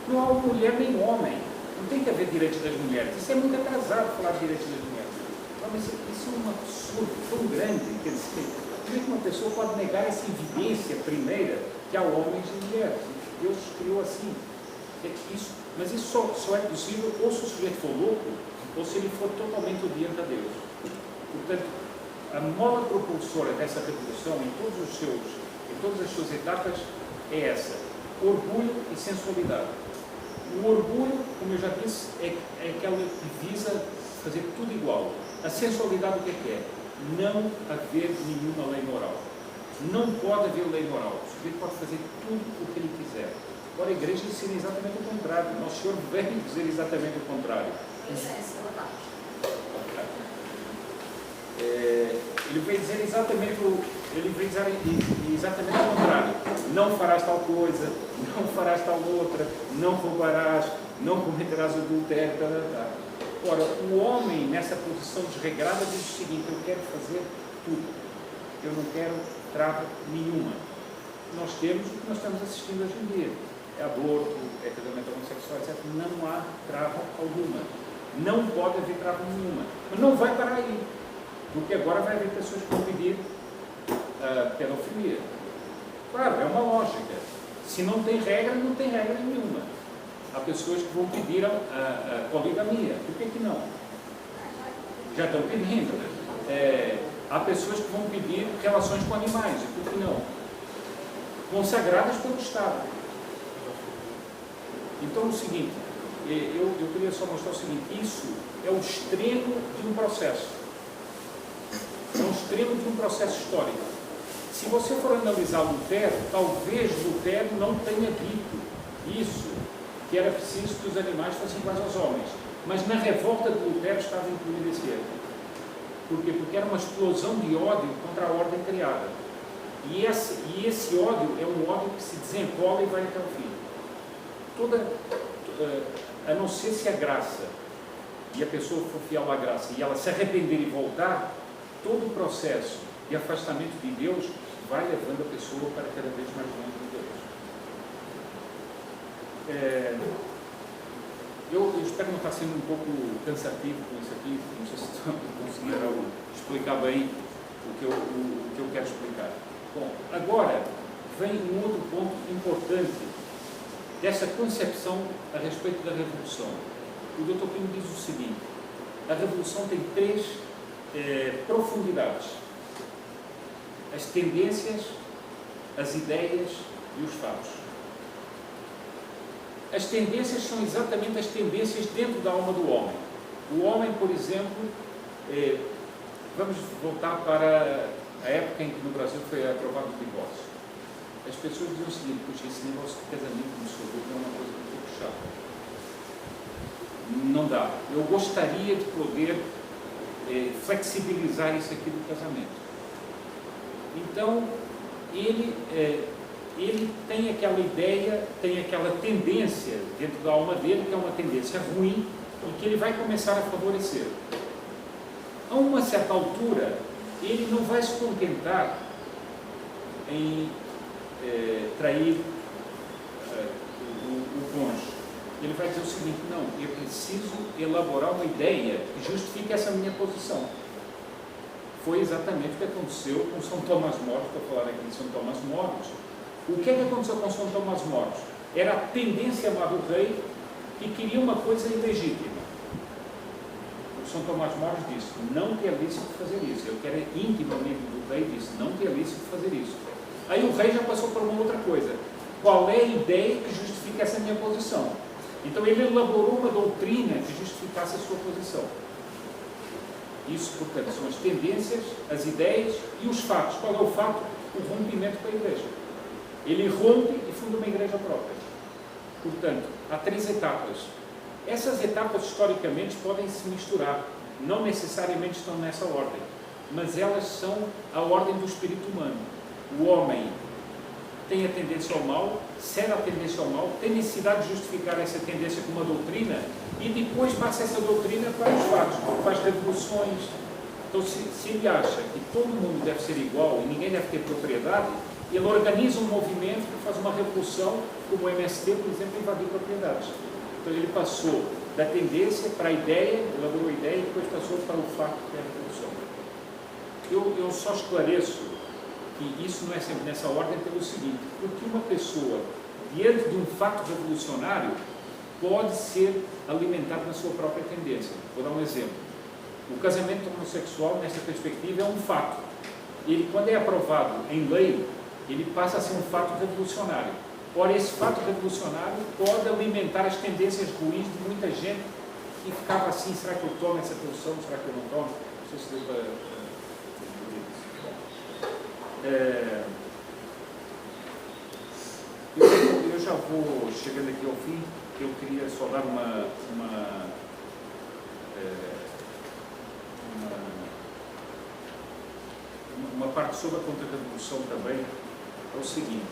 Não há mulher nem homem. Não tem que haver direitos das mulheres. Isso é muito atrasado falar de direitos das mulheres. Não, mas isso é um absurdo tão grande. Quer dizer, como é que uma pessoa pode negar essa evidência primeira que há homens e mulheres? Deus criou assim. Mas isso só é possível ou se o sujeito for louco ou se ele for totalmente odiante a Deus. Portanto, a mola propulsora dessa revolução em todas as suas etapas é essa: orgulho e sensualidade. O orgulho, como eu já disse, é aquela que visa fazer tudo igual. A sensualidade, o que é? Não haver nenhuma lei moral. Não pode haver lei moral. O sujeito pode fazer tudo o que ele quiser. Ora, a igreja ensina exatamente o contrário. Nosso Senhor veio dizer exatamente o contrário. Ele veio dizer exatamente o contrário. Não farás tal coisa, não farás tal outra, não roubarás, não cometerás adultério, Ora, o homem nessa posição desregrada diz o seguinte: eu quero fazer tudo, eu não quero trava nenhuma. Nós temos o que nós estamos assistindo hoje em dia: é aborto, é casamento homossexual, etc. Não há trava alguma, não pode haver trava nenhuma, mas não vai parar aí, porque agora vai haver pessoas que vão pedir pedofilia. Claro, é uma lógica. Se não tem regra, não tem regra nenhuma. Há pessoas que vão pedir a poligamia. Por que não? Já estão pedindo. Há pessoas que vão pedir relações com animais. E por que não? Consagradas pelo Estado. Então, o seguinte, eu queria só mostrar o seguinte: isso é o extremo de um processo. É um extremo de um processo histórico. Se você for analisar Lutero, talvez Lutero não tenha dito isso, que era preciso que os animais fossem iguais aos homens. Mas na revolta de Lutero estava incluído esse erro. Por quê? Porque era uma explosão de ódio contra a ordem criada. E esse ódio é um ódio que se desenrola e vai até o fim. A não ser se a graça, e a pessoa for fiel à graça, e ela se arrepender e voltar, todo o processo de afastamento de Deus vai levando a pessoa para cada vez mais longe de Deus. Eu espero não estar sendo um pouco cansativo com isso aqui, não sei se conseguiram explicar bem o que eu quero explicar. Bom, agora vem um outro ponto importante dessa concepção a respeito da revolução. O Dr. Pino diz o seguinte: a revolução tem três profundidades: as tendências, as ideias e os fatos. As tendências são exatamente as tendências dentro da alma do homem. O homem, por exemplo, vamos voltar para a época em que no Brasil foi aprovado o divórcio. As pessoas diziam o seguinte: puxa, esse negócio de casamento no absoluto é uma coisa um pouco chata. Não dá. Eu gostaria de poder flexibilizar isso aqui do casamento. Então, ele tem aquela ideia, tem aquela tendência dentro da alma dele, que é uma tendência ruim, e que ele vai começar a favorecer. A uma certa altura, ele não vai se contentar em trair o cônjuge. Ele vai dizer o seguinte: não, eu preciso elaborar uma ideia que justifique essa minha posição. Foi exatamente o que aconteceu com São Tomás Moros. Estou falando aqui de São Tomás Moros. O que aconteceu com São Tomás Moros? Era a tendência má do rei, que queria uma coisa ilegítima. O São Tomás Moros disse: não te é lícito fazer isso. Eu que era íntimo amigo do rei, disse: não te é lícito fazer isso. Aí o rei já passou por uma outra coisa: qual é a ideia que justifica essa minha posição? Então ele elaborou uma doutrina que justificasse a sua posição. Isso, portanto, são as tendências, as ideias e os fatos. Qual é o fato? O rompimento com a igreja. Ele rompe e funda uma igreja própria. Portanto, há três etapas. Essas etapas, historicamente, podem se misturar. Não necessariamente estão nessa ordem, mas elas são a ordem do espírito humano. O homem tem a tendência ao mal, cede a tendência ao mal, tem necessidade de justificar essa tendência com uma doutrina, e depois passa essa doutrina para os fatos, faz revoluções. Então, se ele acha que todo mundo deve ser igual e ninguém deve ter propriedade, ele organiza um movimento que faz uma revolução, como o MST, por exemplo, invadir propriedades. Então ele passou da tendência para a ideia, elaborou a ideia, e depois passou para o fato, que é a revolução. Eu só esclareço que isso não é sempre nessa ordem pelo seguinte: porque uma pessoa, diante de um fato revolucionário, pode ser alimentado na sua própria tendência. Vou dar um exemplo. O casamento homossexual, nessa perspectiva, é um fato. Ele, quando é aprovado em lei, ele passa a ser um fato revolucionário. Ora, esse fato revolucionário pode alimentar as tendências ruins de muita gente que ficava assim: será que eu tomo essa posição? Será que eu não tomo? Não sei se deu para... Eu já vou chegando aqui ao fim, que eu queria só dar uma parte sobre a contra-revolução também. É o seguinte,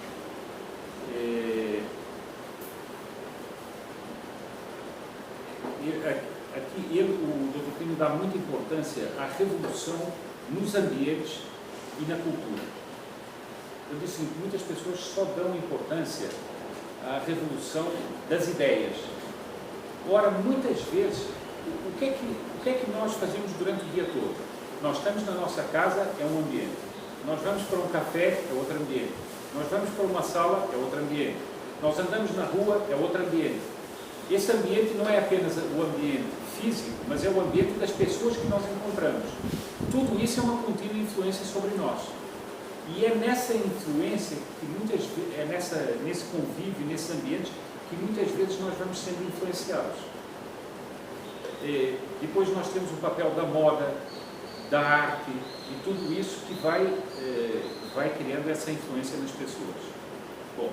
aqui o Dr. Plínio dá muita importância à revolução nos ambientes e na cultura. Eu disse que muitas pessoas só dão importância à revolução das ideias. Ora, muitas vezes, o que é que nós fazemos durante o dia todo? Nós estamos na nossa casa, é um ambiente. Nós vamos para um café, é outro ambiente. Nós vamos para uma sala, é outro ambiente. Nós andamos na rua, é outro ambiente. Esse ambiente não é apenas o ambiente físico, mas é o ambiente das pessoas que nós encontramos. Tudo isso é uma contínua influência sobre nós. E é nessa influência, que muitas vezes, nesse convívio, nesse ambiente, que muitas vezes nós vamos sendo influenciados. Depois nós temos o papel da moda, da arte e tudo isso que vai criando essa influência nas pessoas. Bom,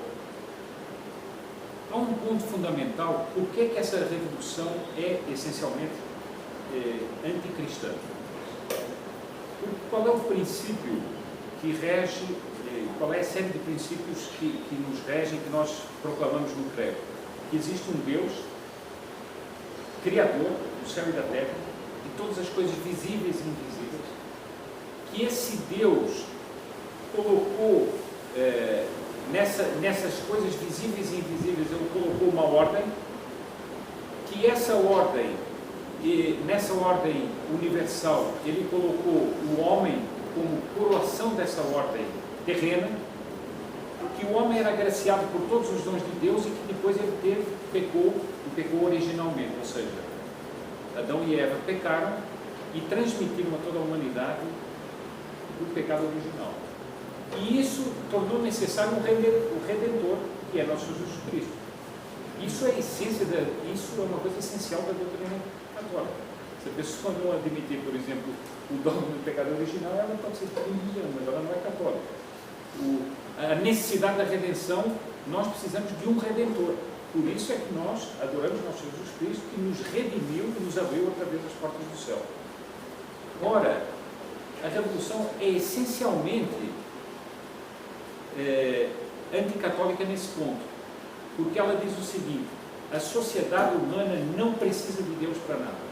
há um ponto fundamental, por que essa revolução é essencialmente anticristã? Qual é o princípio que rege, qual é a série de princípios que nos regem, que nós proclamamos no credo? Que existe um Deus, Criador do céu e da terra, de todas as coisas visíveis e invisíveis, que esse Deus colocou nessas coisas visíveis e invisíveis, ele colocou uma ordem, que essa ordem, nessa ordem universal, ele colocou o homem como coroação dessa ordem terrena, que o homem era agraciado por todos os dons de Deus e que depois ele pecou originalmente, ou seja, Adão e Eva pecaram e transmitiram a toda a humanidade o pecado original. E isso tornou necessário o Redentor, que é nosso Jesus Cristo. Isso é a essência, isso é uma coisa essencial da doutrina católica. Se a pessoa não admitir, por exemplo, o dogma do pecado original, ela pode ser cristã, mas ela não é católica. A necessidade da redenção, nós precisamos de um Redentor. Por isso é que nós adoramos nosso Jesus Cristo, que nos redimiu e nos abriu através das portas do céu. Ora, a revolução é essencialmente anticatólica nesse ponto, porque ela diz o seguinte: a sociedade humana não precisa de Deus para nada.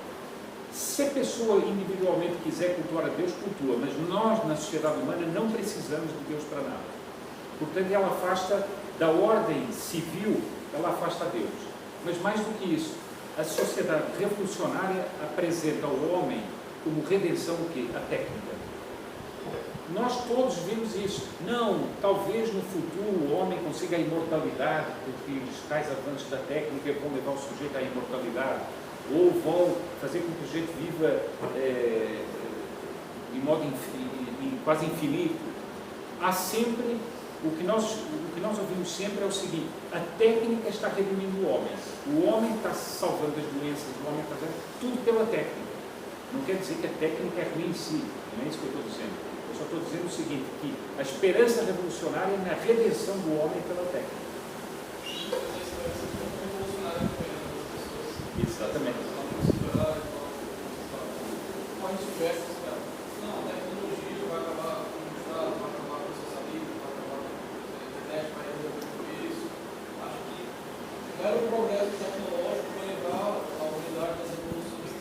Se a pessoa individualmente quiser cultuar a Deus, cultua, mas nós, na sociedade humana, não precisamos de Deus para nada. Portanto, ela afasta da ordem civil, ela afasta a Deus. Mas mais do que isso, a sociedade revolucionária apresenta ao homem como redenção o quê? A técnica. Nós todos vimos isso. Não, talvez no futuro o homem consiga a imortalidade, porque os tais avanços da técnica vão levar o sujeito à imortalidade, ou vão fazer com que o sujeito viva de modo quase infinito. Há sempre, o que nós ouvimos sempre é o seguinte: a técnica está redimindo o homem está salvando as doenças, o homem está fazendo tudo pela técnica. Não quer dizer que a técnica é ruim em si, não é isso que eu estou dizendo. Eu só estou dizendo o seguinte, que a esperança revolucionária é na redenção do homem pela técnica. Exatamente. Pode diversas, cara. Não, a tecnologia vai acabar com o Estado, vai acabar com o socialismo, vai acabar com a internet, vai resolver isso. Acho que não era o progresso tecnológico para levar a unidade das revoluções.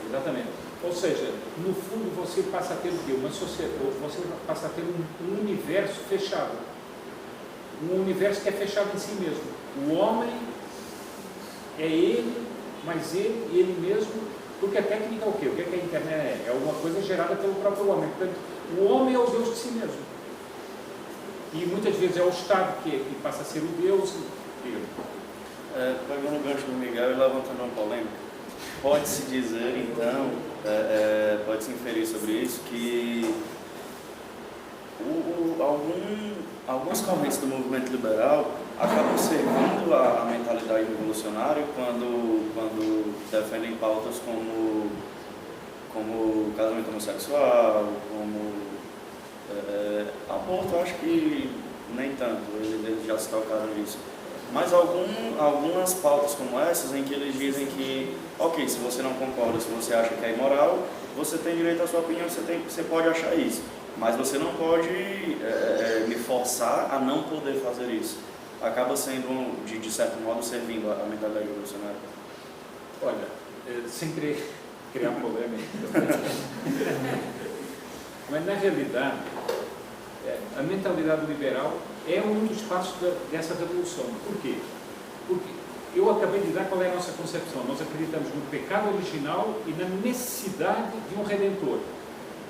Exatamente. Ou seja, no fundo você passa a ter o quê? Uma sociedade, você passa a ter um universo fechado. Um universo que é fechado em si mesmo. O homem é ele, mas ele e ele mesmo, porque a técnica é o quê? O que é que a internet é? É uma coisa gerada pelo próprio homem. Portanto, o homem é o Deus de si mesmo. E muitas vezes é o Estado que passa a ser o Deus. Pegando o gancho do Miguel e levantando uma polêmica, pode-se dizer, então, pode-se inferir sobre isso, que algumas correntes do movimento liberal acabam servindo a mentalidade revolucionária quando defendem pautas como casamento homossexual, como aborto. Eu acho que nem tanto, eles já se tocaram nisso. Mas algumas pautas como essas, em que eles dizem que, ok, se você não concorda, se você acha que é imoral, você tem direito à sua opinião, você pode achar isso. Mas você não pode me forçar a não poder fazer isso. Acaba sendo, de certo modo, servindo a mentalidade revolucionária. Olha, sem querer criar polêmica, mas na realidade, a mentalidade liberal é um dos passos dessa revolução. Por quê? Porque eu acabei de dar qual é a nossa concepção. Nós acreditamos no pecado original e na necessidade de um redentor.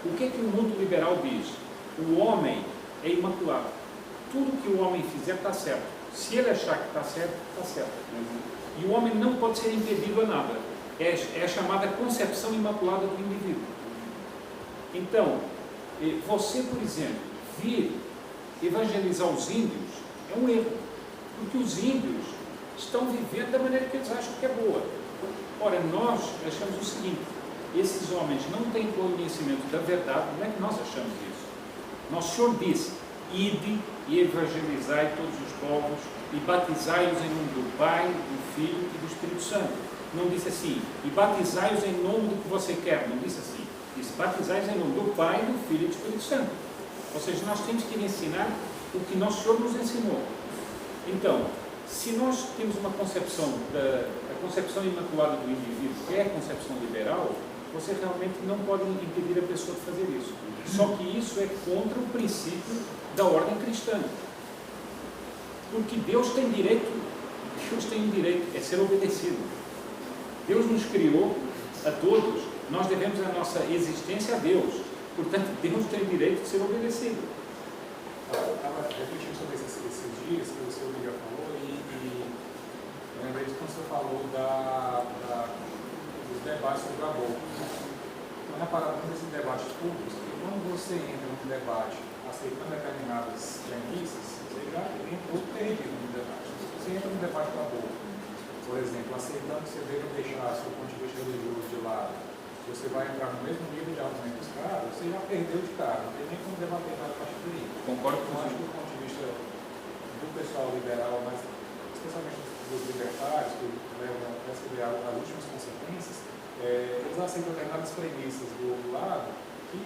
O que é que o mundo liberal diz? O homem é imaculado. Tudo que o homem fizer está certo. Se ele achar que está certo, está certo. E o homem não pode ser impedido a nada. É a chamada concepção imaculada do indivíduo. Então, você, por exemplo, vir evangelizar os índios é um erro. Porque os índios estão vivendo da maneira que eles acham que é boa. Ora, nós achamos o seguinte: esses homens não têm conhecimento da verdade. Como é que nós achamos isso? Nosso Senhor disse: ide e evangelizai todos os povos e batizai-os em nome do Pai, do Filho e do Espírito Santo. Não disse assim: e batizai-os em nome do que você quer. Não disse assim. Disse: batizai-os em nome do Pai, do Filho e do Espírito Santo. Ou seja, nós temos que ensinar o que Nosso Senhor nos ensinou. Então, se nós temos uma concepção, a concepção imaculada do indivíduo, que é a concepção liberal, você realmente não pode impedir a pessoa de fazer isso. Só que isso é contra o princípio da ordem cristã. Porque Deus tem um direito, é ser obedecido. Deus nos criou a todos, nós devemos a nossa existência a Deus. Portanto, Deus tem direito de ser obedecido. Eu estava refletindo sobre esses dias que o seu Miguel falou e eu lembrei de quando você falou dos debates sobre o aborto. Então, reparando nesses debates públicos, que quando você entra num debate aceitando determinadas premissas, você já entrou perdido no debate. Se você entra num debate do aborto, por exemplo, aceitando que você deve deixar seu ponto de vista religioso de lado, você vai entrar no mesmo nível de argumento dos caras, você já perdeu de cara, não tem nem como debater nada a partir daí. Concordo com Eu acho que do ponto de vista do pessoal liberal, mas especialmente dos libertários, que levam a perceber as últimas consequências, eles aceitam determinadas premissas do lado que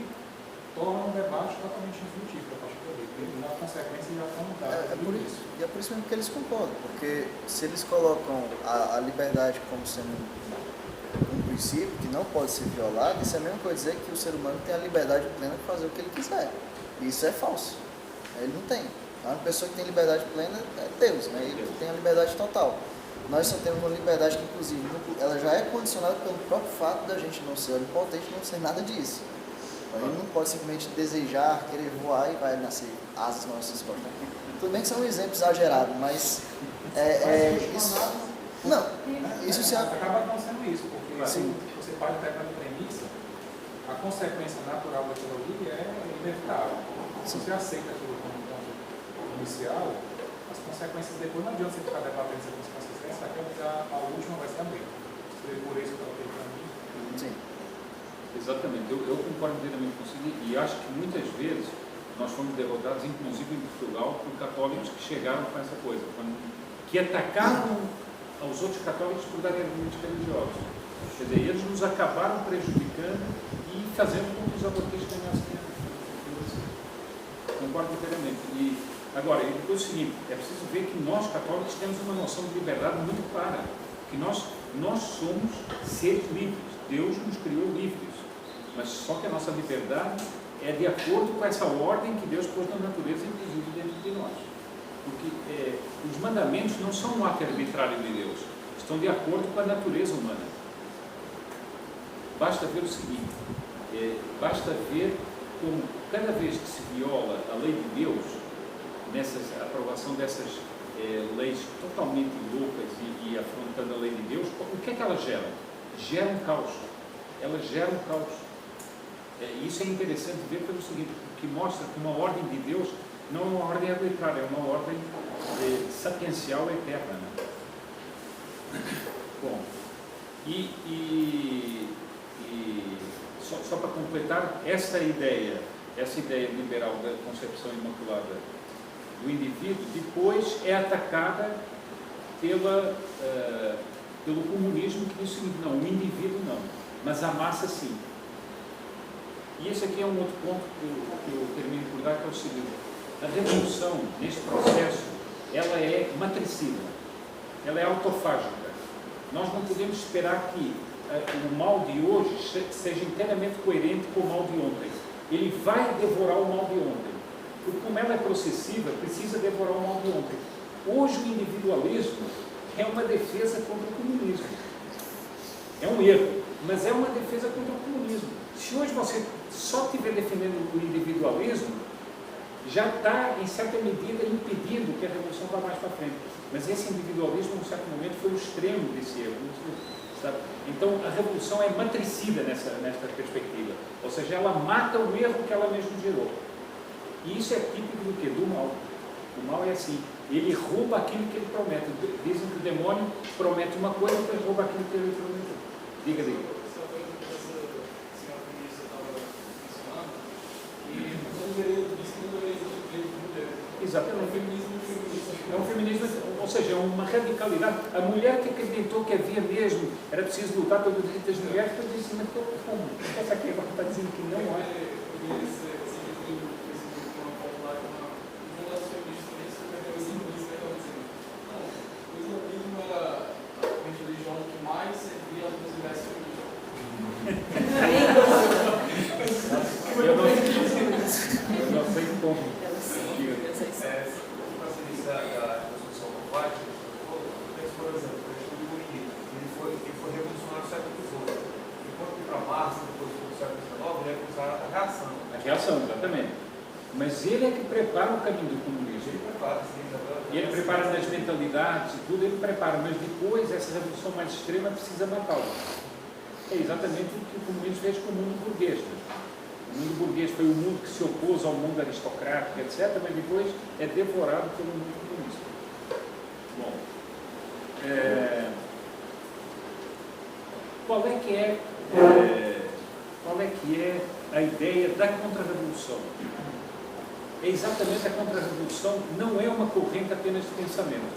tornam o debate totalmente infrutífero a partir daí. E as consequências já estão dadas. E é por isso mesmo que eles concordam, porque se eles colocam a liberdade como sendo um princípio que não pode ser violado, isso é a mesma coisa dizer que o ser humano tem a liberdade plena de fazer o que ele quiser. E isso é falso. Ele não tem. A única pessoa que tem liberdade plena é Deus, né? Ele tem a liberdade total. Nós só temos uma liberdade que, inclusive, ela já é condicionada pelo próprio fato da gente não ser onipotente, não ser nada disso. A gente não pode simplesmente desejar, querer voar e vai nascer asas nas nossas costas. Tudo bem que são um exemplo exagerado, mas isso... Não, isso se... Acaba não sendo isso, porque Sim. você parte da premissa, a consequência natural daquilo ali é inevitável. Se você aceita aquilo como ponto inicial, as consequências depois não adianta você ficar debatendo essas consequências, a última vai ser a mesma. Por isso que eu coloquei para mim. Sim. Exatamente, eu concordo inteiramente com você e acho que muitas vezes nós fomos derrotados, inclusive em Portugal, por católicos que chegaram com essa coisa, que atacavam aos outros católicos por darem argumentos religiosos. Quer dizer, eles nos acabaram prejudicando e fazendo com que os abortistas ganhassem. Concordo inteiramente. E agora, eu digo o seguinte, é preciso ver que nós católicos temos uma noção de liberdade muito clara, que nós somos seres livres. Deus nos criou livres, mas só que a nossa liberdade é de acordo com essa ordem que Deus pôs na natureza, inclusive dentro de nós. Porque os mandamentos não são um ato arbitrário de Deus, estão de acordo com a natureza humana. Basta ver o seguinte, basta ver como cada vez que se viola a lei de Deus, nessa aprovação dessas leis totalmente loucas e afrontando a lei de Deus, o que é que elas geram? Geram um caos. Elas geram um caos. Isso é interessante ver pelo seguinte, que mostra que uma ordem de Deus não é uma ordem arbitrária, é uma ordem sapiencial eterna. Né? Bom, só para completar, essa ideia liberal da concepção imaculada do indivíduo, depois é atacada pelo comunismo, que diz o seguinte: não, o indivíduo não, mas a massa sim. E esse aqui é um outro ponto que eu termino por dar, que é o seguinte: a revolução, neste processo, ela é matricida, ela é autofágica. Nós não podemos esperar que o mal de hoje seja inteiramente coerente com o mal de ontem. Ele vai devorar o mal de ontem, porque como ela é processiva, precisa devorar o mal de ontem. Hoje o individualismo é uma defesa contra o comunismo. É um erro, mas é uma defesa contra o comunismo. Se hoje você só estiver defendendo o individualismo, já está, em certa medida, impedindo que a revolução vá mais para frente. Mas esse individualismo, em um certo momento, foi o extremo desse erro. Sabe? Então, a revolução é matricida nesta perspectiva. Ou seja, ela mata o erro que ela mesma gerou. E isso é típico do quê? Do mal. O mal é assim. Ele rouba aquilo que ele promete. Dizem que o demônio promete uma coisa, depois rouba aquilo que ele prometeu. Diga. Exatamente. É um feminismo, ou seja, é uma radicalidade. A mulher que acreditou que havia mesmo, era preciso lutar pelo direito das mulheres, depois disse: mas como? Essa aqui agora está dizendo que não é. Eu não sei como. Da Revolução Popular, por exemplo, ele foi revolucionário no século XVIII. Enquanto que para Marx, depois do século XIX, ele é considerado a reação. A reação, exatamente. Mas ele é que prepara o caminho do comunismo. Ele prepara, sim. Ele prepara nas mentalidades e tudo, ele prepara. Mas depois, essa revolução mais extrema precisa matá-lo. É exatamente o que o comunismo fez com o mundo burguês. O mundo burguês foi o mundo que se opôs ao mundo aristocrático, etc., mas depois é devorado pelo mundo comunista. Bom, qual é que é a ideia da contra-revolução? É exatamente a contra-revolução, não é uma corrente apenas de pensamento.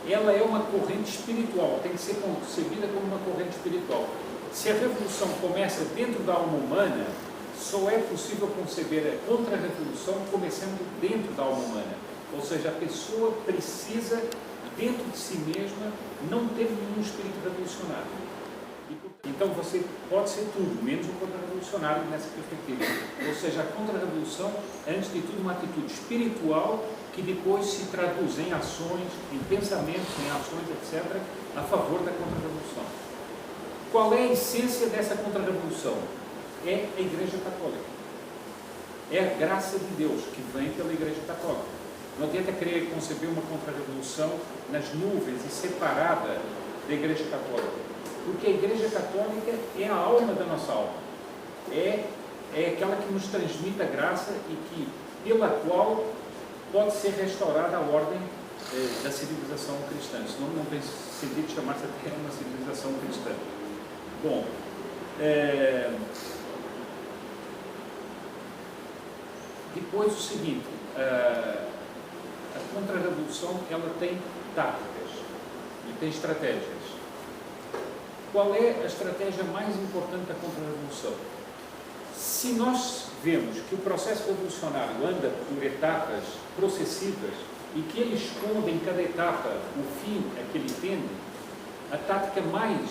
Ela é uma corrente espiritual, tem que ser concebida como uma corrente espiritual. Se a revolução começa dentro da alma humana, só é possível conceber a contra-revolução começando dentro da alma humana. Ou seja, a pessoa precisa, dentro de si mesma, não ter nenhum espírito revolucionário. Então você pode ser tudo, menos um contra-revolucionário nessa perspectiva. Ou seja, a contra-revolução é, antes de tudo, uma atitude espiritual que depois se traduz em ações, em pensamentos, em ações, etc., a favor da contra-revolução. Qual é a essência dessa contra-revolução? É a Igreja Católica. É a graça de Deus que vem pela Igreja Católica. Não adianta querer conceber uma contra-revolução nas nuvens e separada da Igreja Católica. Porque a Igreja Católica é a alma da nossa alma. É aquela que nos transmite a graça e que, pela qual pode ser restaurada a ordem da civilização cristã. Senão não tem sentido chamar-se até uma civilização cristã. Bom, depois o seguinte, a contra-revolução ela tem táticas e tem estratégias. Qual é a estratégia mais importante da contra-revolução? Se nós vemos que o processo revolucionário anda por etapas processivas e que ele esconde em cada etapa o fim a que ele tende, a tática mais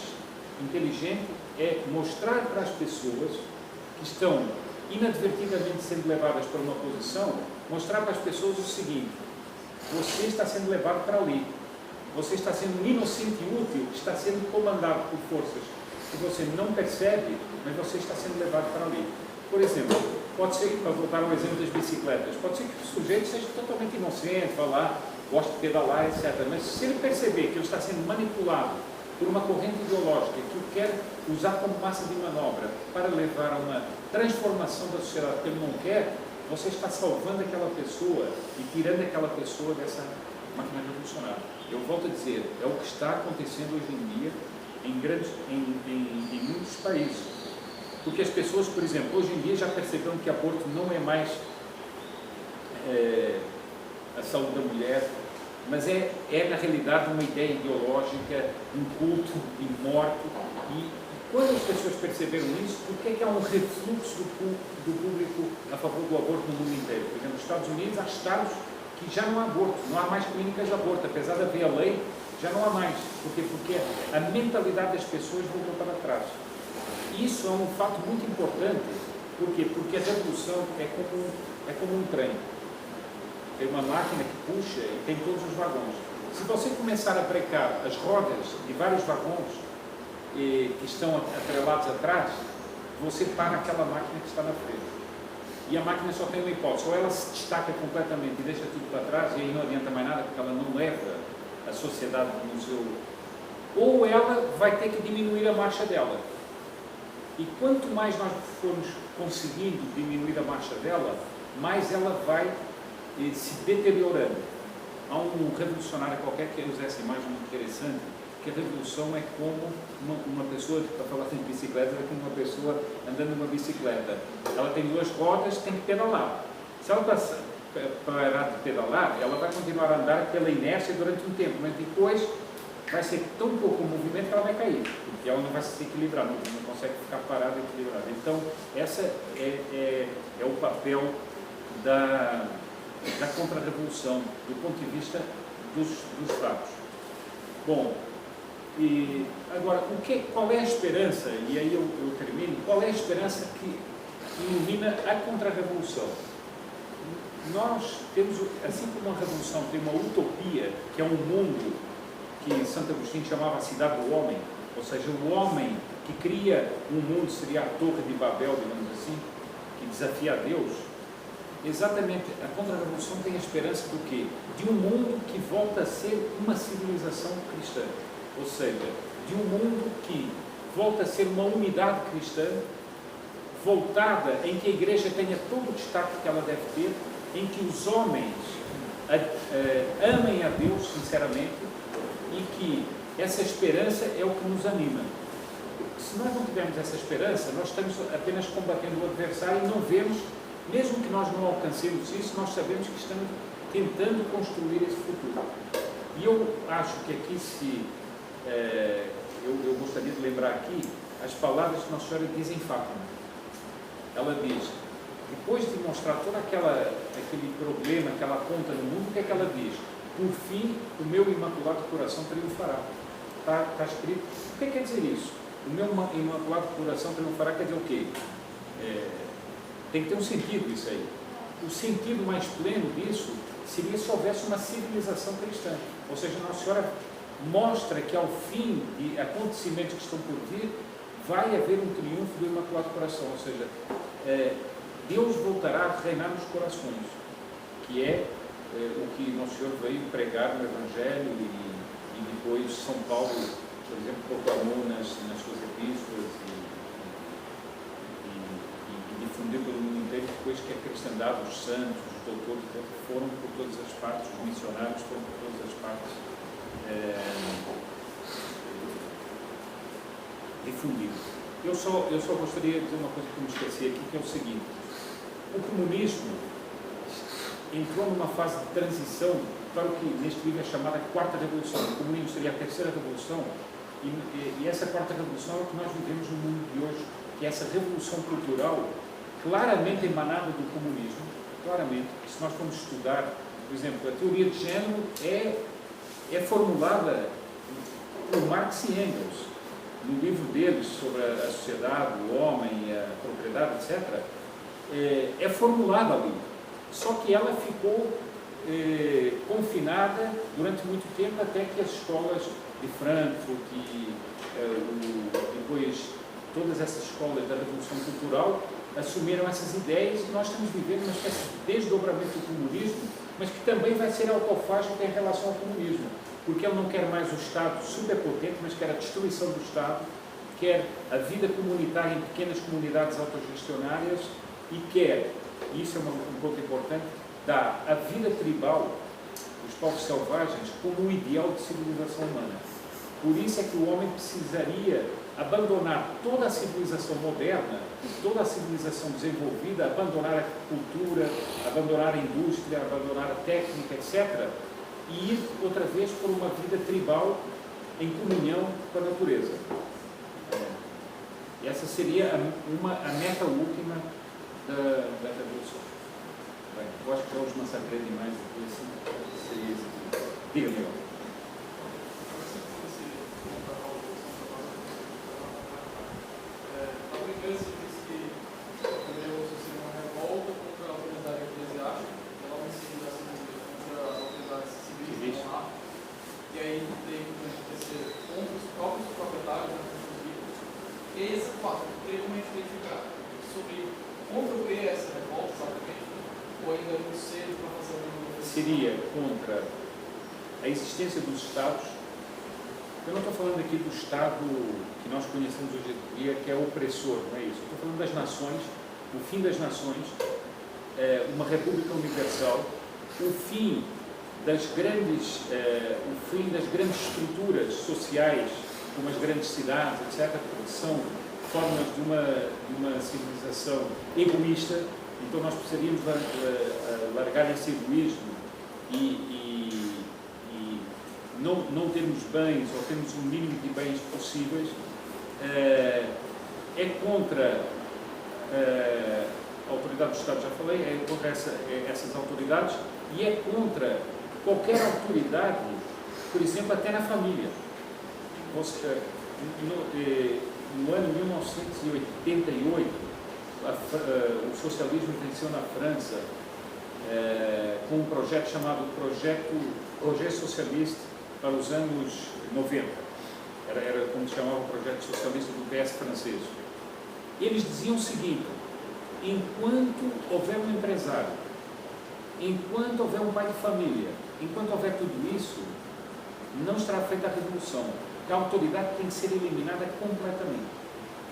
inteligente é mostrar para as pessoas que estão inadvertidamente sendo levadas para uma posição, mostrar para as pessoas o seguinte: você está sendo levado para ali, você está sendo um inocente útil, está sendo comandado por forças que você não percebe, mas você está sendo levado para ali. Por exemplo, pode ser, para voltar ao exemplo das bicicletas, pode ser que o sujeito seja totalmente inocente, vá lá, goste de pedalar, etc. Mas se ele perceber que ele está sendo manipulado por uma corrente ideológica que o quer usar como massa de manobra para levar a uma transformação da sociedade que ele não quer, você está salvando aquela pessoa e tirando aquela pessoa dessa máquina revolucionária. Eu volto a dizer, é o que está acontecendo hoje em dia em muitos países. Porque as pessoas, por exemplo, hoje em dia já perceberam que aborto não é mais a saúde da mulher, mas é na realidade uma ideia ideológica, um culto de morte. E quando as pessoas perceberam isso, por que é que há um refluxo do público a favor do aborto no mundo inteiro? Por exemplo, nos Estados Unidos há estados que já não há aborto, não há mais clínicas de aborto, apesar de haver a lei, já não há mais. Por quê? Porque a mentalidade das pessoas voltou para trás. Isso é um fato muito importante. Por quê? Porque a revolução é como um trem. Tem uma máquina que puxa e tem todos os vagões. Se você começar a brecar as rodas de vários vagões que estão atrelados atrás, você para aquela máquina que está na frente. E a máquina só tem uma hipótese: ou ela se destaca completamente e deixa tudo para trás, e aí não adianta mais nada, porque ela não leva a sociedade no seu... Ou ela vai ter que diminuir a marcha dela. E quanto mais nós formos conseguindo diminuir a marcha dela, mais ela vai se deteriorando. Há um revolucionário qualquer que usa essa imagem muito interessante, que a revolução é como uma pessoa, para falar de bicicleta, é como uma pessoa andando numa bicicleta. Ela tem duas rodas, tem que pedalar. Se ela parar de pedalar, ela vai continuar a andar pela inércia durante um tempo, mas depois vai ser tão pouco movimento que ela vai cair, porque ela não vai se equilibrar, não consegue ficar parada e equilibrada. Então, essa é o papel da contra-revolução, do ponto de vista dos fatos. Bom, e agora, qual é a esperança, e aí eu termino, qual é a esperança que ilumina a contra-revolução? Nós temos, assim como a revolução tem uma utopia, que é um mundo que Santo Agostinho chamava a cidade do homem, ou seja, o homem que cria um mundo seria a Torre de Babel, digamos assim, que desafia a Deus. Exatamente, a contra-revolução tem a esperança do quê? De um mundo que volta a ser uma civilização cristã, ou seja, de um mundo que volta a ser uma unidade cristã, voltada em que a igreja tenha todo o destaque que ela deve ter, em que os homens amem a Deus sinceramente, e que essa esperança é o que nos anima. Se nós não tivermos essa esperança, nós estamos apenas combatendo o adversário e não vemos, mesmo que nós não alcancemos isso, nós sabemos que estamos tentando construir esse futuro. E eu acho que aqui eu gostaria de lembrar aqui as palavras que Nossa Senhora diz em Fátima. Ela diz, depois de mostrar todo aquele problema que ela aponta no mundo, o que é que ela diz? Por fim, o meu imaculado coração triunfará. Está escrito. O que quer dizer isso? O meu imaculado coração triunfará quer dizer o quê? Tem que ter um sentido isso aí. O sentido mais pleno disso seria se houvesse uma civilização cristã. Ou seja, Nossa Senhora mostra que ao fim de acontecimentos que estão por vir, vai haver um triunfo do Imaculado Coração. Ou seja, Deus voltará a reinar nos corações, que é o que Nosso Senhor veio pregar no Evangelho e depois São Paulo, por exemplo, proclamou nas suas epístolas e difundiu pelo mundo inteiro, depois que a cristandade, os santos, os doutores, foram por todas as partes, os missionários foram por todas as partes difundidos. Eu só gostaria de dizer uma coisa que eu me esqueci aqui, que é o seguinte: o comunismo entrou numa fase de transição para o que neste livro é chamada Quarta Revolução. O comunismo seria a terceira revolução, e essa quarta revolução é o que nós vivemos no mundo de hoje, que é essa revolução cultural claramente emanada do comunismo. Claramente, se nós formos estudar, por exemplo, a teoria de género é formulada por Marx e Engels, no livro deles sobre a sociedade, o homem, a propriedade, etc., é formulada ali. Só que ela ficou confinada durante muito tempo, até que as escolas de Frankfurt e depois todas essas escolas da Revolução Cultural assumiram essas ideias, e nós estamos vivendo uma espécie de desdobramento do comunismo, mas que também vai ser autofágico em relação ao comunismo, porque ele não quer mais o Estado superpotente, mas quer a destruição do Estado, quer a vida comunitária em pequenas comunidades autogestionárias e quer, e isso é um ponto importante, dar a vida tribal, os povos selvagens, como um ideal de civilização humana. Por isso é que o homem precisaria abandonar toda a civilização moderna, toda a civilização desenvolvida, abandonar a cultura, abandonar a indústria, abandonar a técnica, etc., e ir outra vez por uma vida tribal em comunhão com a natureza. Essa seria a meta última da revolução. Bem, eu acho que já os massacrei demais aqui, assim, seria isso aqui. Diga, Miguel. A primeira se diz que a revolução seria uma revolta contra a autoridade eclesiástica, ela não seria assim contra a autoridade civil, e aí tem o terceiro contra os próprios proprietários, inclusive. E esse fato, eu queria realmente verificar sobre como eu criei essa revolta, exatamente, ou ainda não cedo para fazer uma seria contra a existência dos Estados. Eu não estou falando aqui do Estado que nós conhecemos hoje em dia, que é opressor, não é isso. Eu estou falando das nações, o fim das nações, uma república universal, o fim das grandes estruturas sociais, como as grandes cidades, etc., que são formas de uma civilização egoísta. Então nós precisaríamos largar esse egoísmo e não termos bens, ou termos o mínimo de bens possíveis. É contra a autoridade do Estado, já falei, é contra essas autoridades, e é contra qualquer autoridade, por exemplo, até na família. No ano 1988, o socialismo venceu na França com um projeto chamado Projet Socialiste para os anos 90. Era como se chamava o projeto socialista do PS francês. Eles diziam o seguinte: enquanto houver um empresário, enquanto houver um pai de família, enquanto houver tudo isso, não estará feita a revolução. A autoridade tem que ser eliminada completamente.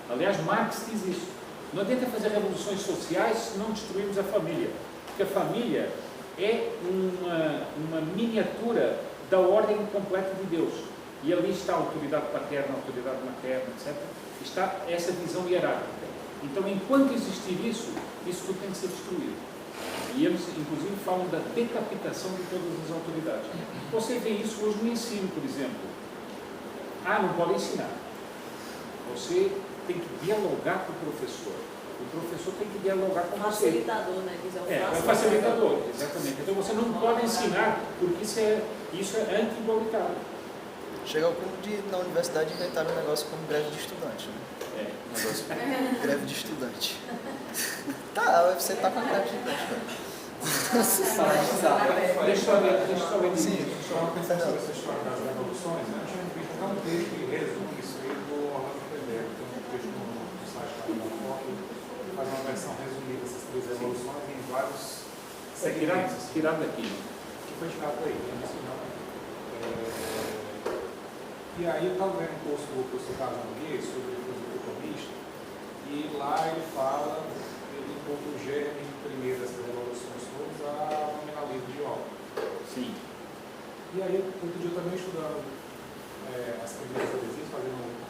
Aliás, Marx diz isso. Não adianta fazer revoluções sociais se não destruirmos a família, porque a família é uma miniatura da ordem completa de Deus. E ali está a autoridade paterna, a autoridade materna, etc. Está essa visão hierárquica. Então, enquanto existir isso tudo tem que ser destruído. E eles, inclusive, falam da decapitação de todas as autoridades. Você vê isso hoje no ensino, por exemplo. Não pode ensinar. Você tem que dialogar com o professor. O professor tem que dialogar com você. Facilitador, né? É um facilitador, exatamente. Então você não pode ensinar, porque isso é anti-igualitário. Chega ao ponto de, na universidade, inventar um negócio como greve de estudante, né? Um negócio greve de estudante. A UFC tá com greve de estudante, velho. Deixa eu ver. Sim. Só uma questão sobre essa história das revoluções, né? Eu tinha visto até um texto que resume isso aí do Orlando Federico, tem um texto no site da Foto, que faz uma versão resumida dessas três revoluções em vários segmentos. Tirado daqui. Que foi tirado daí, né? E aí eu estava vendo um post do professor Carlos Nogueira sobre o filosofia comunista, e lá ele fala, ele encontra o germe primeiro dessas revoluções todas, a nominalismo de obra. Sim. E aí, outro dia eu também estudando as primeiras adesivas, fazendo um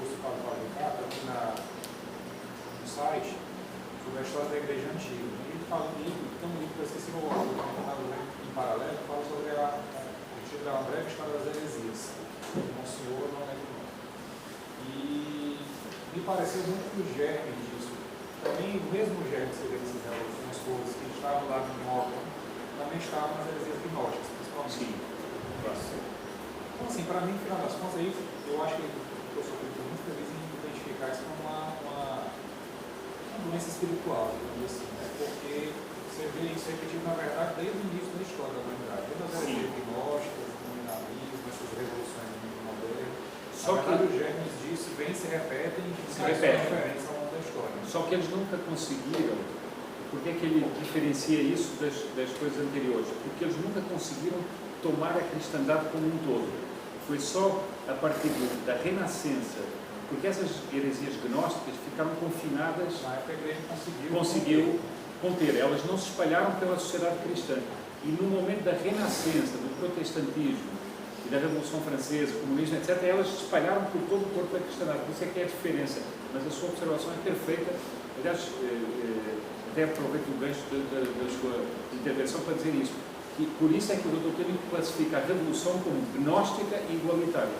curso para o Paulo aqui no site, sobre a história da igreja antiga. E ele fala tem um livro que eu esqueci o nome, em paralelo, que fala sobre uma breve história das heresias. Monsenhor, não lembro o nome. E me pareceu muito que o germe disso, também o mesmo germe que você vê nessas revoluções todas, que estavam lá no norte, também estavam nas heresias gnósticas, principalmente. Sim. Então, assim, para mim, no final das contas, aí, eu acho que o professor Pedro muito feliz em identificar isso como uma doença espiritual, digamos assim, né? Porque você vê isso repetido, na verdade, desde o início da história da humanidade, desde as heresias gnósticas, o nominalismo, essas revoluções modernas. Só que os germes disso vêm se repetem e diferentes ao longo da história. Só que eles nunca conseguiram. Por que ele diferencia isso das coisas anteriores? Porque eles nunca conseguiram tomar a cristandade como um todo. Foi só a partir da Renascença, porque essas heresias gnósticas ficaram confinadas. Na época a igreja conseguiu conter. Elas não se espalharam pela sociedade cristã. E no momento da Renascença, do protestantismo, e da Revolução Francesa, comunismo, etc., elas se espalharam por todo o corpo da cristandade. Isso é que é a diferença. Mas a sua observação é perfeita. Aliás, até aproveito o gancho da sua intervenção para dizer isso. E por isso é que o Dr. Tênis classifica a Revolução como gnóstica e igualitária.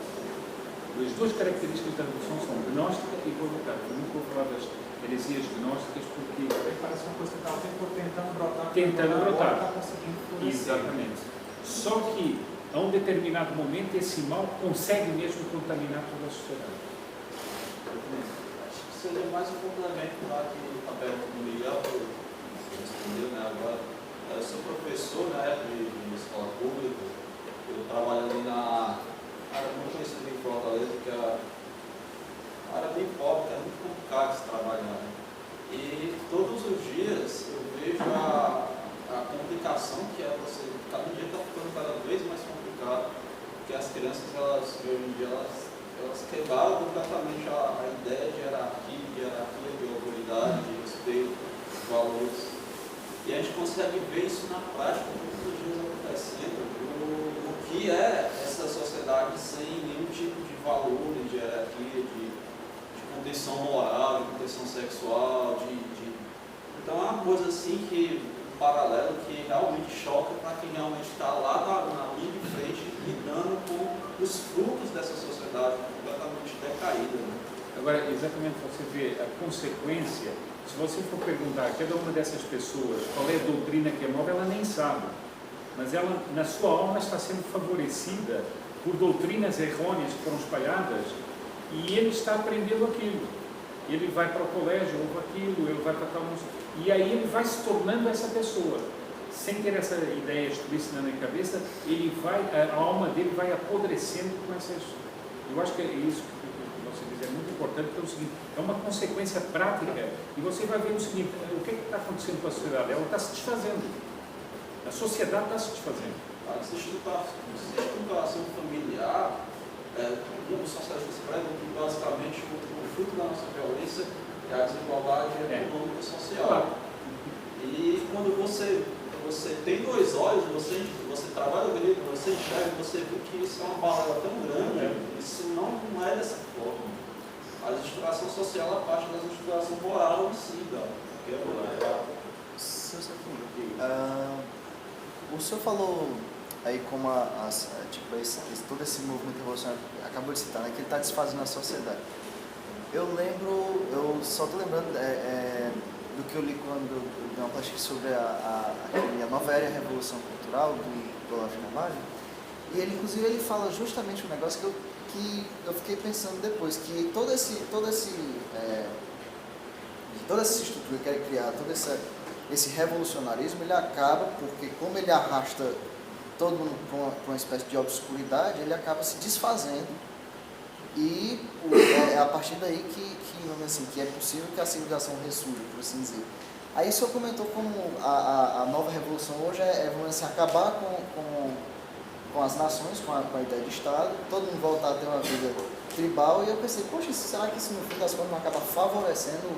As duas características da Revolução são gnóstica e igualitária. Eu nunca vou falar das heresias gnósticas porque Parece uma coisa que estava tentando brotar. Tentando brotar. Está conseguindo florescer. Exatamente. Só que, a um determinado momento, esse mal consegue mesmo contaminar toda a sociedade. Acho que seria mais um complemento lá que a pergunta do Miguel respondeu, né, agora. Eu sou professor, na época de escola pública, eu trabalho ali na área muito conhecida em Fortaleza, que é a área bem pobre, é muito complicado de se trabalhar. Né? E todos os dias eu vejo a complicação que é você, cada dia está ficando cada vez mais complicado, porque as crianças, elas, hoje em dia, elas quebraram completamente a ideia de hierarquia, de autoridade, de respeito, de valores. E a gente consegue ver isso na prática, todos os dias acontecendo, o que é essa sociedade sem nenhum tipo de valor, de hierarquia, de contenção moral, de contenção sexual, Então é uma coisa assim que, um paralelo que realmente choca para quem realmente está lá na linha de frente, lidando com os frutos dessa sociedade completamente decaída. Né? Agora, exatamente, você vê a consequência. Se você for perguntar a cada uma dessas pessoas qual é a doutrina que é nova, ela nem sabe. Mas ela, na sua alma, está sendo favorecida por doutrinas errôneas que foram espalhadas e ele está aprendendo aquilo. Ele vai para o colégio, ouve aquilo, ele vai para tal... E aí ele vai se tornando essa pessoa. Sem ter essa ideia explícita na cabeça, a alma dele vai apodrecendo com essas... Eu acho que é isso é muito importante, porque é o seguinte, é uma consequência prática, e você vai ver o seguinte, o que está acontecendo com a sociedade? Ela está se desfazendo. A sociedade está se desfazendo. A desestruturação familiar, os socialistas pregam que basicamente o fruto da nossa violência é a desigualdade econômica e social. Claro. E quando você tem dois olhos, você trabalha o grego, você enxerga, você vê que isso é uma balela tão grande, isso não é dessa forma. A desestruturação social é parte da desestruturação moral em si, o senhor falou aí como todo esse movimento revolucionário acabou de citar, né, que ele está desfazendo a sociedade. Eu só estou lembrando do que eu li quando eu dei uma palestra sobre a nova era e a revolução cultural do Olavo de Carvalho, e ele, inclusive, ele fala justamente um negócio que eu fiquei pensando depois, que toda essa estrutura que ele criar, todo esse revolucionarismo, ele acaba, porque como ele arrasta todo mundo para uma espécie de obscuridade, ele acaba se desfazendo, e é a partir daí que é possível que a civilização ressurja, por assim dizer. Aí o senhor comentou como a nova revolução hoje vamos assim, acabar com as nações, com a ideia de Estado, todo mundo voltar a ter uma vida tribal, e eu pensei, poxa, será que isso no fim das contas não acaba favorecendo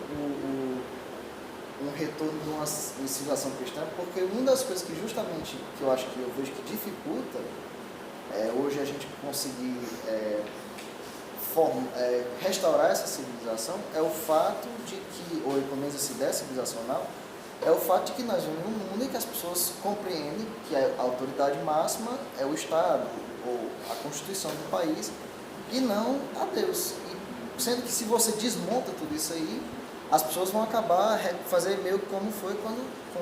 um retorno de uma civilização cristã? Porque uma das coisas que justamente, que eu acho que eu vejo que dificulta hoje a gente conseguir restaurar essa civilização é o fato de que, ou pelo menos essa ideia civilizacional, é o fato de que nós vivemos num mundo em que as pessoas compreendem que a autoridade máxima é o Estado, ou a Constituição do país, e não a Deus. E, sendo que se você desmonta tudo isso aí, as pessoas vão acabar fazer meio como foi com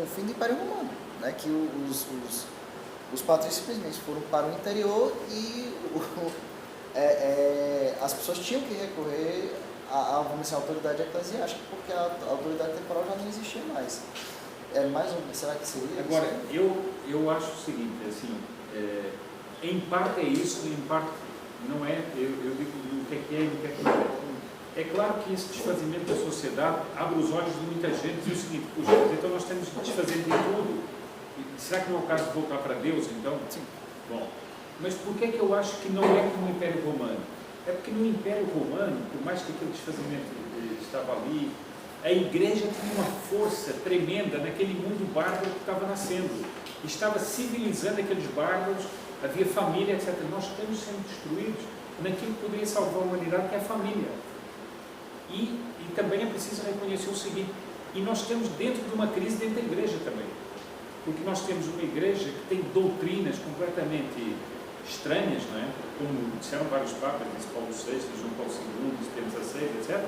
o fim do Império Romano, né? Que os patrícios simplesmente foram para o interior e as pessoas tinham que recorrer vamos dizer, a autoridade eclesiástica, porque a autoridade temporal já não existia mais. Será que seria? Agora, eu acho o seguinte, assim, em parte é isso, em parte não é. Eu digo o que é e o que é que não é. É claro que esse desfazimento da sociedade abre os olhos de muita gente e diz o seguinte, puxa, então nós temos que desfazer de tudo. Será que não é o caso de voltar para Deus, então? Sim. Bom, mas por que eu acho que não é como o Império Romano? É porque no Império Romano, por mais que aquele desfazimento estava ali, a igreja tinha uma força tremenda naquele mundo bárbaro que estava nascendo. Estava civilizando aqueles bárbaros havia família, etc. Nós estamos sendo destruídos naquilo que poderia salvar a humanidade, que é a família. E também é preciso reconhecer o seguinte, e nós estamos dentro de uma crise dentro da igreja também, porque nós temos uma igreja que tem doutrinas completamente estranhas, não é? Como disseram vários papas, disse Paulo VI, João Paulo II, Bento XVI, etc.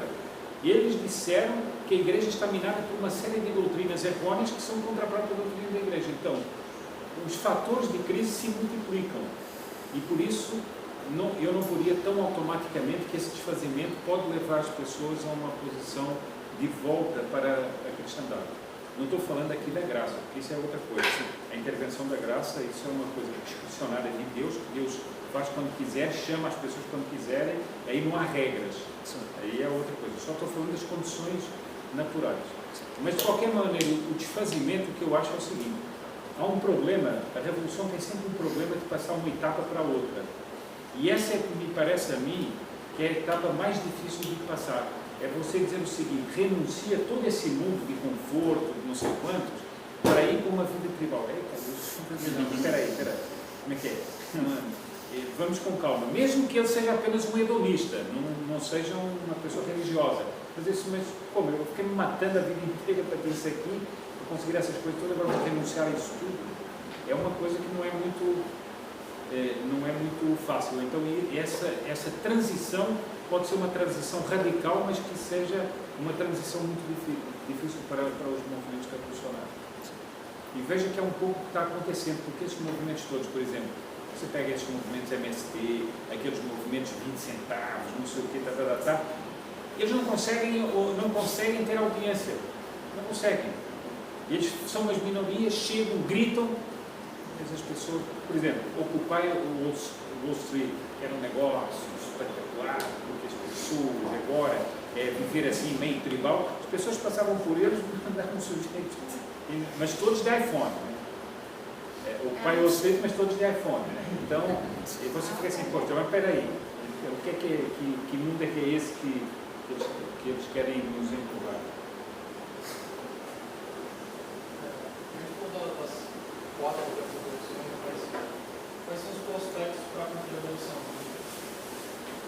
E eles disseram que a igreja está minada por uma série de doutrinas errôneas que são contra a própria doutrina da igreja. Então, os fatores de crise se multiplicam e por isso eu não poria tão automaticamente que esse desfazimento pode levar as pessoas a uma posição de volta para a cristandade. Não estou falando aqui da graça, porque isso é outra coisa. A intervenção da graça, isso é uma coisa discricionária de Deus, que Deus faz quando quiser, chama as pessoas quando quiserem, aí não há regras. Aí é outra coisa. Só estou falando das condições naturais. Mas, de qualquer maneira, o desfazimento que eu acho é o seguinte: há um problema, a revolução tem sempre um problema de passar uma etapa para outra. E essa é que me parece a mim que é a etapa mais difícil de passar. É você dizer o seguinte: renuncia a todo esse mundo de conforto, de não sei quantos, para ir para uma vida tribal. Peraí, como é que é? Vamos com calma. Mesmo que ele seja apenas um hedonista, não seja uma pessoa religiosa. Mas isso, mas como? Eu fiquei me matando a vida inteira para ter isso aqui, para conseguir essas coisas todas, agora vou renunciar a isso tudo. É uma coisa que não é muito fácil. Então, essa transição pode ser uma transição radical, mas que seja uma transição muito difícil para os movimentos revolucionários. E veja que é um pouco o que está acontecendo, porque esses movimentos todos, por exemplo, você pega esses movimentos MST, aqueles movimentos 20 centavos, não sei o que, eles não conseguem ter audiência. Não conseguem. Eles são umas minorias, chegam, gritam, mas as pessoas, por exemplo, ocupar o Wall Street era um negócio espetacular, porque as pessoas agora viver assim meio tribal, as pessoas passavam por eles e mandavam sujeitos, mas todos de iPhone, né? Ocupar o Wall Street, mas todos de iPhone, né? Então, você fica assim, poxa, mas peraí, o que mundo é que é esse que eles querem nos empurrar? Quais são os prospectos para a contra-revolução?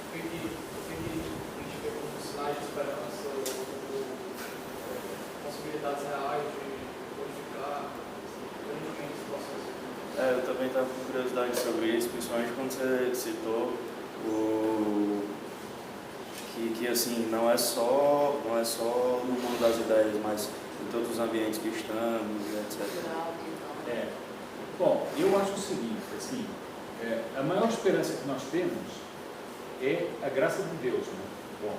O que a gente vê como sinais de esperança ou possibilidades reais de modificar politicamente esse processo? Eu também estava com curiosidade sobre isso, principalmente quando você citou que assim, não é só no mundo das ideias, mas em todos os ambientes que estamos, etc. Bom, eu acho o seguinte, assim, a maior esperança que nós temos é a graça de Deus, né? Bom,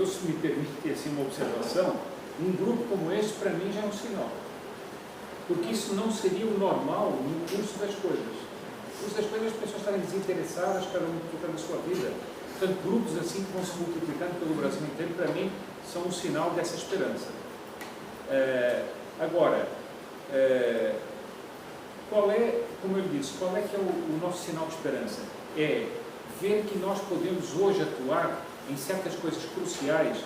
se me permite assim uma observação, um grupo como esse para mim já é um sinal, porque isso não seria o normal no curso das coisas. No curso das coisas as pessoas estarem desinteressadas, cada um tocando a sua vida. Portanto, grupos assim que vão se multiplicando pelo Brasil inteiro, para mim, são um sinal dessa esperança. Agora, qual é, como eu disse, qual é que é o nosso sinal de esperança? É ver que nós podemos hoje atuar em certas coisas cruciais.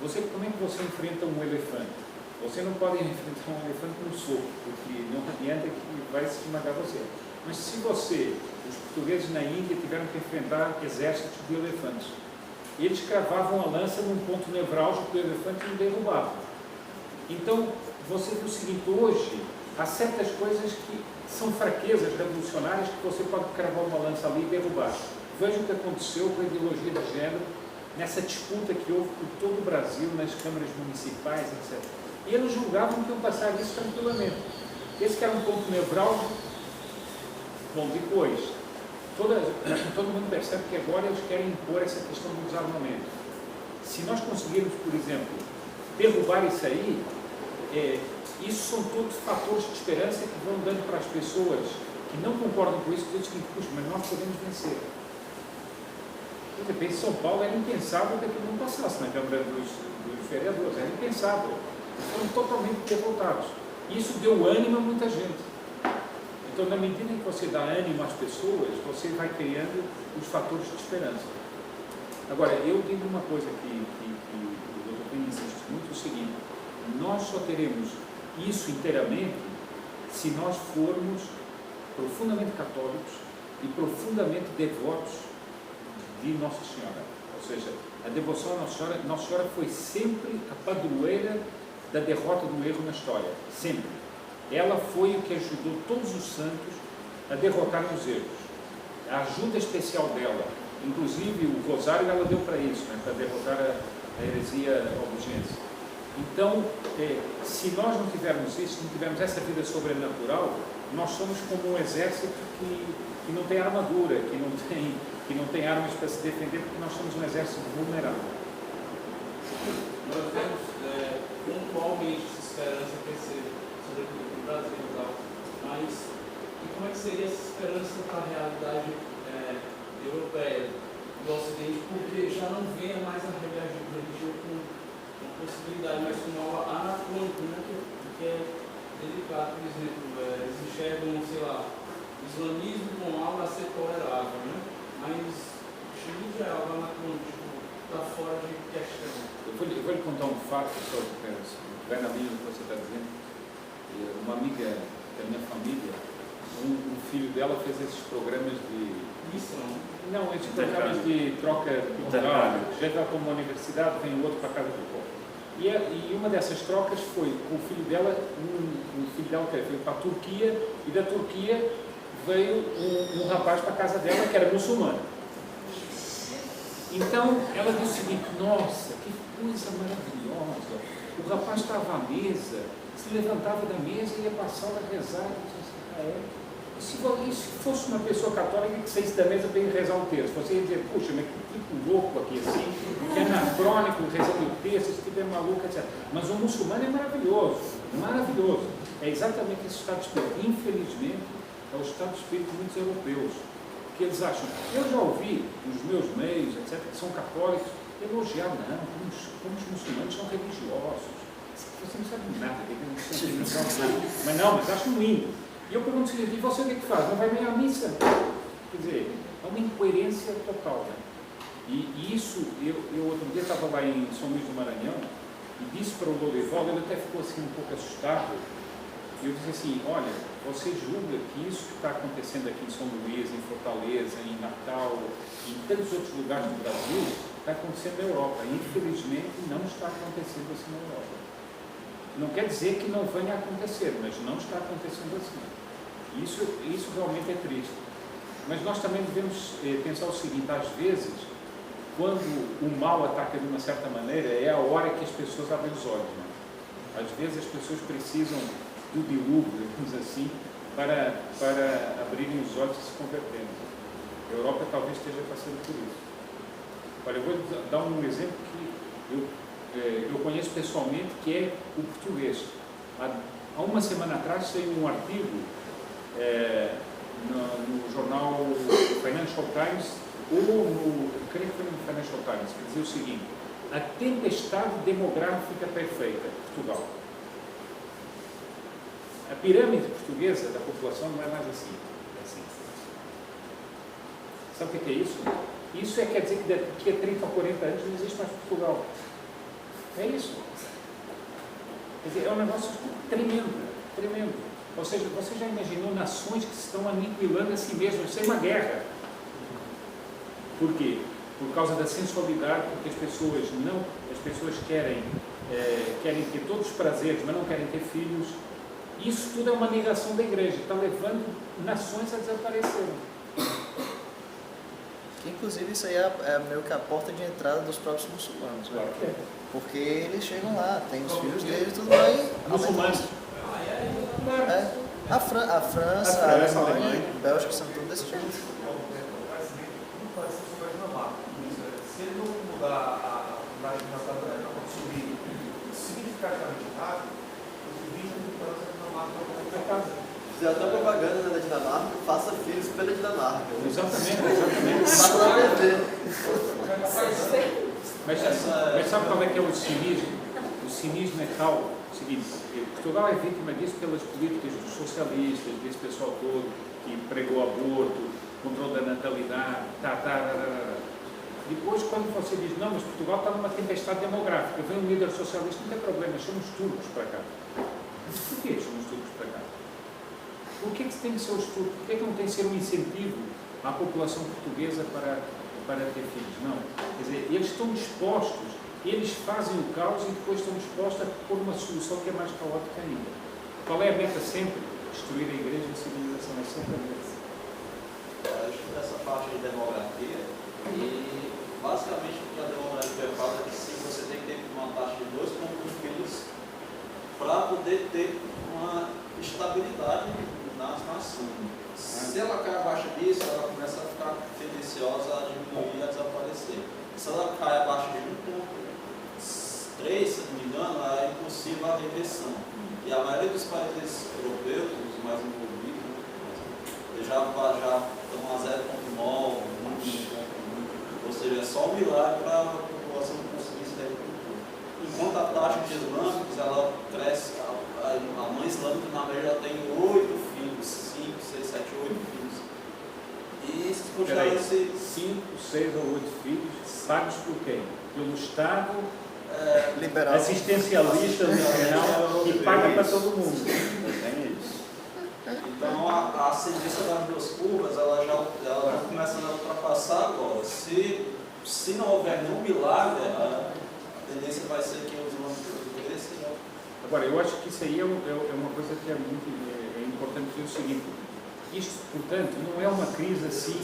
Como é que você enfrenta um elefante? Você não pode enfrentar um elefante com um soco, porque não adianta que vai se esmagar você. Mas se os portugueses na Índia tiveram que enfrentar exércitos de elefantes, eles cravavam a lança num ponto nevrálgico do elefante e o derrubavam. Então, você vê o seguinte, hoje, há certas coisas que são fraquezas revolucionárias que você pode cravar uma lança ali e derrubar. Veja o que aconteceu com a ideologia de gênero, nessa disputa que houve por todo o Brasil, nas câmaras municipais, etc. E eles julgavam que iam passar isso tranquilamente. Esse que era um ponto nevrálgico. Bom, depois, todo mundo percebe que agora eles querem impor essa questão do desarmamento. Se nós conseguirmos, por exemplo, derrubar isso aí, isso são todos fatores de esperança que vão dando para as pessoas que não concordam com isso, dizem que, puxa, mas nós podemos vencer. Por exemplo, em São Paulo era impensável que aquilo não passasse na Câmara dos Vereadores, era impensável. Foram totalmente derrotados. Isso deu ânimo a muita gente. Então, na medida em que você dá ânimo às pessoas, você vai criando os fatores de esperança. Agora, eu digo uma coisa que o Dr. Pena insiste muito, o seguinte: nós só teremos isso inteiramente se nós formos profundamente católicos, e profundamente devotos de Nossa Senhora. Ou seja, a devoção a Nossa Senhora foi sempre a padroeira da derrota do erro na história, sempre. Ela foi o que ajudou todos os santos a derrotarem os erros. A ajuda especial dela, inclusive o rosário, ela deu para isso, né, para derrotar a heresia albigense. Então, se nós não tivermos isso, não tivermos essa vida sobrenatural, nós somos como um exército que não tem armadura, que não tem armas para se defender, porque nós somos um exército vulnerável. Nós vemos pontualmente essa esperança crescer, sobretudo no Brasil e tal, mas e como é que seria essa esperança para a realidade europeia, do Ocidente, porque já não vê mais a religião com possibilidade, mas com algo anacrônico, né, que é delicado. Por exemplo, eles enxergam, sei lá, o islamismo como algo a ser tolerável, né? Mas o Chile já é algo anacrônico, está fora de questão. Eu vou lhe contar um fato sobre o vai na linha do que você está dizendo. Uma amiga da minha família, um filho dela fez esses programas de missão. Não, esses programas de troca cultural. Já vai para uma universidade, vem o outro para a casa do povo. E uma dessas trocas foi com o filho dela, um filho dela que foi para a Turquia, e da Turquia veio um rapaz para a casa dela que era muçulmano. Então ela disse o seguinte: nossa, que coisa maravilhosa! O rapaz estava à mesa, se levantava da mesa e ia passar a rezar. E se fosse uma pessoa católica que saísse da mesa para ir rezar um terço, você ia dizer: puxa, mas que tipo louco aqui assim, que é anacrônico, rezando o terço, esse tipo é maluco, etc. Mas o muçulmano é maravilhoso, maravilhoso. É exatamente esse estado de espírito. Infelizmente, é o estado de espírito de muitos europeus, que eles acham. Eu já ouvi nos meus meios, etc., que são católicos, elogiar, não, como os muçulmanos são religiosos. Você não sabe nada, mas não, mas acham lindo. E eu pergunto o seguinte: e você o que faz? Não vai nem à missa? Quer dizer, é uma incoerência total, né? E isso, eu outro dia estava lá em São Luís do Maranhão e disse para o Lourival, ele até ficou assim um pouco assustado. Eu disse assim: olha, você julga que isso que está acontecendo aqui em São Luís, em Fortaleza, em Natal, em tantos outros lugares do Brasil, está acontecendo na Europa. Infelizmente, não está acontecendo assim na Europa. Não quer dizer que não venha a acontecer, mas não está acontecendo assim. Isso realmente é triste. Mas nós também devemos pensar o seguinte: às vezes, quando o mal ataca de uma certa maneira, é a hora que as pessoas abrem os olhos, né? Às vezes as pessoas precisam do dilúvio, digamos assim, para abrirem os olhos e se converterem. A Europa talvez esteja passando por isso. Olha, eu vou dar um exemplo que eu conheço pessoalmente, que é o português. Há uma semana atrás saiu um artigo no jornal Financial Times, creio que foi no Financial Times, que dizia o seguinte: a tempestade demográfica perfeita, Portugal. A pirâmide portuguesa da população não é mais assim. É assim. Sabe o que é isso? Isso quer dizer que daqui a 30 ou 40 anos não existe mais Portugal. É isso. Quer dizer, é um negócio tremendo, tremendo. Ou seja, você já imaginou nações que estão aniquilando a si mesmas sem uma guerra? Por quê? Por causa da sensualidade, porque as pessoas querem ter todos os prazeres, mas não querem ter filhos. Isso tudo é uma negação da igreja, está levando nações a desaparecerem. Inclusive isso aí é meio que a porta de entrada dos próprios muçulmanos, né? Claro que é. Porque eles chegam lá, tem os filhos deles e tudo aí. Muçulmanos. A França, a Alemanha, a Bélgica são todos desse tipo. Não pode ser sobre a Dinamarca. Se ele não mudar a imagem para subir significativamente rápido, os 20 anos da Dinamarca vão para casa. Já está propaganda da Dinamarca, faça filhos pela Dinamarca. Exatamente. Passa na TV. Mas sabe qual é que é o cinismo? O cinismo é tal, o seguinte: Portugal é vítima disso pelas políticas dos socialistas, desse pessoal todo que pregou aborto, controle da natalidade, Depois, quando você diz: não, mas Portugal está numa tempestade demográfica, vem um líder socialista, não tem problema, somos turcos para cá. Por que somos turcos para cá? Por que tem que ser os turcos? Por que não tem que ser um incentivo à população portuguesa para ter filhos. Não. Quer dizer, eles estão dispostos, eles fazem o caos e depois estão dispostos a pôr uma solução que é mais caótica ainda. Qual é a meta sempre? Destruir a igreja e a civilização. É sempre a meta. Acho que nessa parte de demografia, e basicamente o que a demografia fala é que sim, você tem que ter uma taxa de 2,1 filhos para poder ter uma estabilidade na nação. Se ela cai abaixo disso, ela começa a ficar tendenciosa a diminuir e a desaparecer. Se ela cai abaixo de 1,3, se não me engano, é impossível a reversão. E a maioria dos países europeus, os mais envolvidos, já estão a 0,9, 1,1. Ou seja, é só um milagre para a população conseguir se agricultura. Enquanto a taxa de islâmicos, ela cresce, a mãe islâmica na média já tem 8 filhos, 5, 6, 7, 8 filhos. E se continuar esse... 5, 6 ou 8 filhos, pagos por quem? Pelo Estado liberal, assistencialista liberal, que paga para todo mundo. É isso. Então a ascendência das duas curvas, ela já começa a ultrapassar agora. Se não houver nenhum milagre, a tendência vai ser que os islâmicos cresçam. Agora, eu acho que isso aí é uma coisa que é muito importante dizer o seguinte: isto, portanto, não é uma crise assim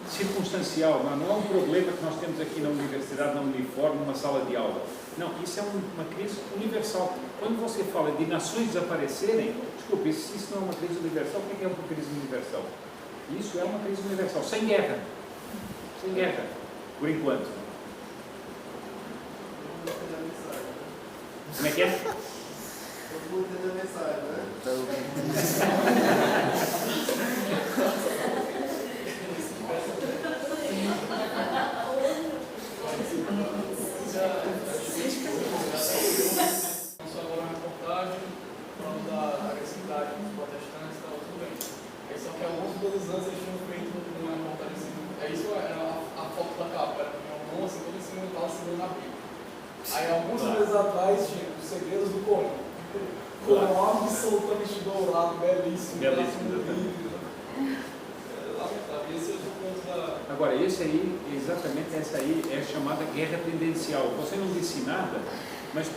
circunstancial, não é um problema que nós temos aqui na universidade, na Uniforme, numa sala de aula. Não, isso é uma crise universal. Quando você fala de nações desaparecerem, desculpe, isso não é uma crise universal, o que é uma crise universal? Isso é uma crise universal, sem guerra. Sem guerra, por enquanto. Como é que é? Todo mundo entendeu a mensagem, né? Lançou agora uma reportagem falando da agressividade dos protestantes e tal, tudo bem. Aí só que há alguns 2 anos eles tinham feito uma reportagem assim, era a foto da capa, era uma mão assim, toda em cima e tal, segurando a Bíblia. Aí alguns meses atrás tinha os segredos do Corão. Corão absolutamente dourado, belíssimo. Lamentável, esse é o ponto da... Agora, exatamente essa aí é a chamada guerra tendencial. Você não disse nada, mas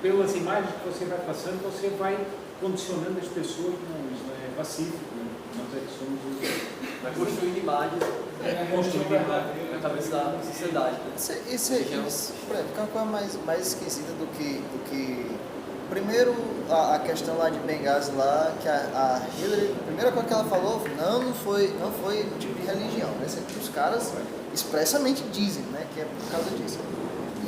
pelas imagens que você vai passando, você vai condicionando as pessoas. Não, isso não é pacífico, nós é que somos... Vai construindo imagens na cabeça da sociedade. Isso, por exemplo, uma coisa mais esquisita do que primeiro a questão lá de Benghazi lá, que a Hillary, a primeira coisa que ela falou, não foi motivo de religião, né? Sempre os caras expressamente dizem, né, que é por causa disso.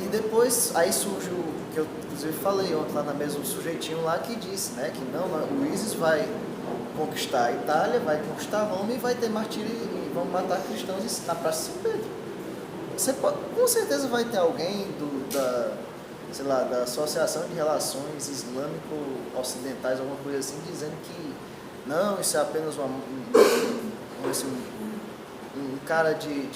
E depois, aí surge o que eu inclusive falei ontem lá na mesa, um sujeitinho lá que disse, né, que não, o ISIS vai conquistar a Itália, vai conquistar Roma e vai ter martírio e vão matar cristãos na Praça de São Pedro. Com certeza vai ter alguém da Associação de Relações Islâmico-Ocidentais, alguma coisa assim, dizendo que não, isso é apenas um cara de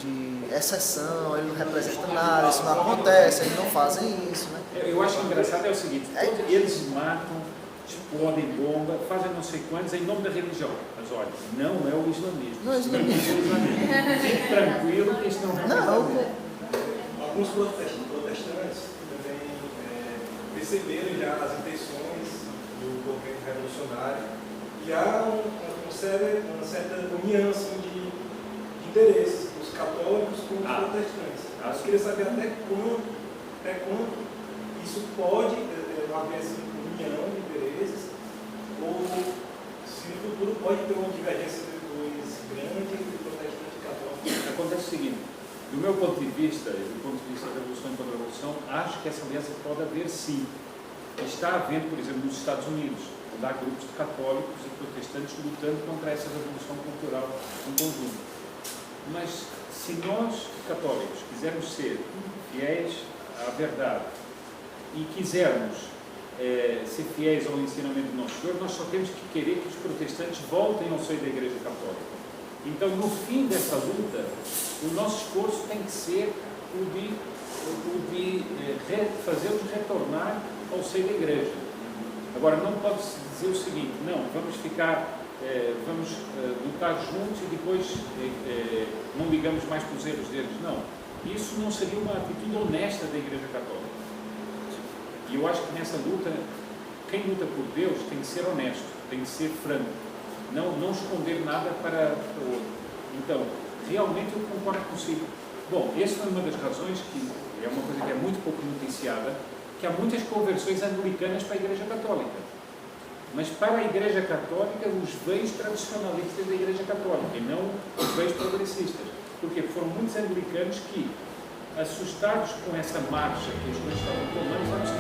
exceção, ele não representa nada, isso não acontece, eles não fazem isso, né? Eu acho engraçado é o seguinte, eles matam, explodem bomba, fazem não sei quantos em nome da religião. Mas olha, não é o islamismo. Não é o islamismo. Fique tranquilo que isso não vai acontecer. Alguns protestantes também perceberam já as intenções do governo revolucionário e há uma certa união assim, de interesses dos católicos com os protestantes. Eu queria saber até quando isso pode haver essa união de interesses ou se no futuro pode ter uma divergência depois grande entre protestante e católico. Acontece o seguinte, do meu ponto de vista, e do ponto de vista da Revolução e Contra-Revolução, acho que essa aliança pode haver sim. Está havendo, por exemplo, nos Estados Unidos, onde há grupos de católicos e protestantes lutando contra essa revolução cultural em conjunto. Mas se nós, católicos, quisermos ser fiéis à verdade e quisermos ser fiéis ao ensinamento do nosso Senhor, nós só temos que querer que os protestantes voltem ao seio da Igreja Católica. Então, no fim dessa luta, o nosso esforço tem que ser o de fazê-los retornar ao seio da Igreja. Agora, não pode-se dizer o seguinte, não, vamos ficar vamos lutar juntos e depois não ligamos mais para os erros deles. Não. Isso não seria uma atitude honesta da Igreja Católica. E eu acho que nessa luta, quem luta por Deus tem que ser honesto, tem que ser franco, não esconder nada para o outro. Então, realmente eu concordo consigo. Bom, essa é uma das razões que é uma coisa que é muito pouco noticiada, que há muitas conversões anglicanas para a Igreja Católica. Mas para a Igreja Católica, os veios tradicionalistas da Igreja Católica e não os veios progressistas. Porque foram muitos anglicanos que, assustados com essa marcha que as coisas estavam tomando, já não se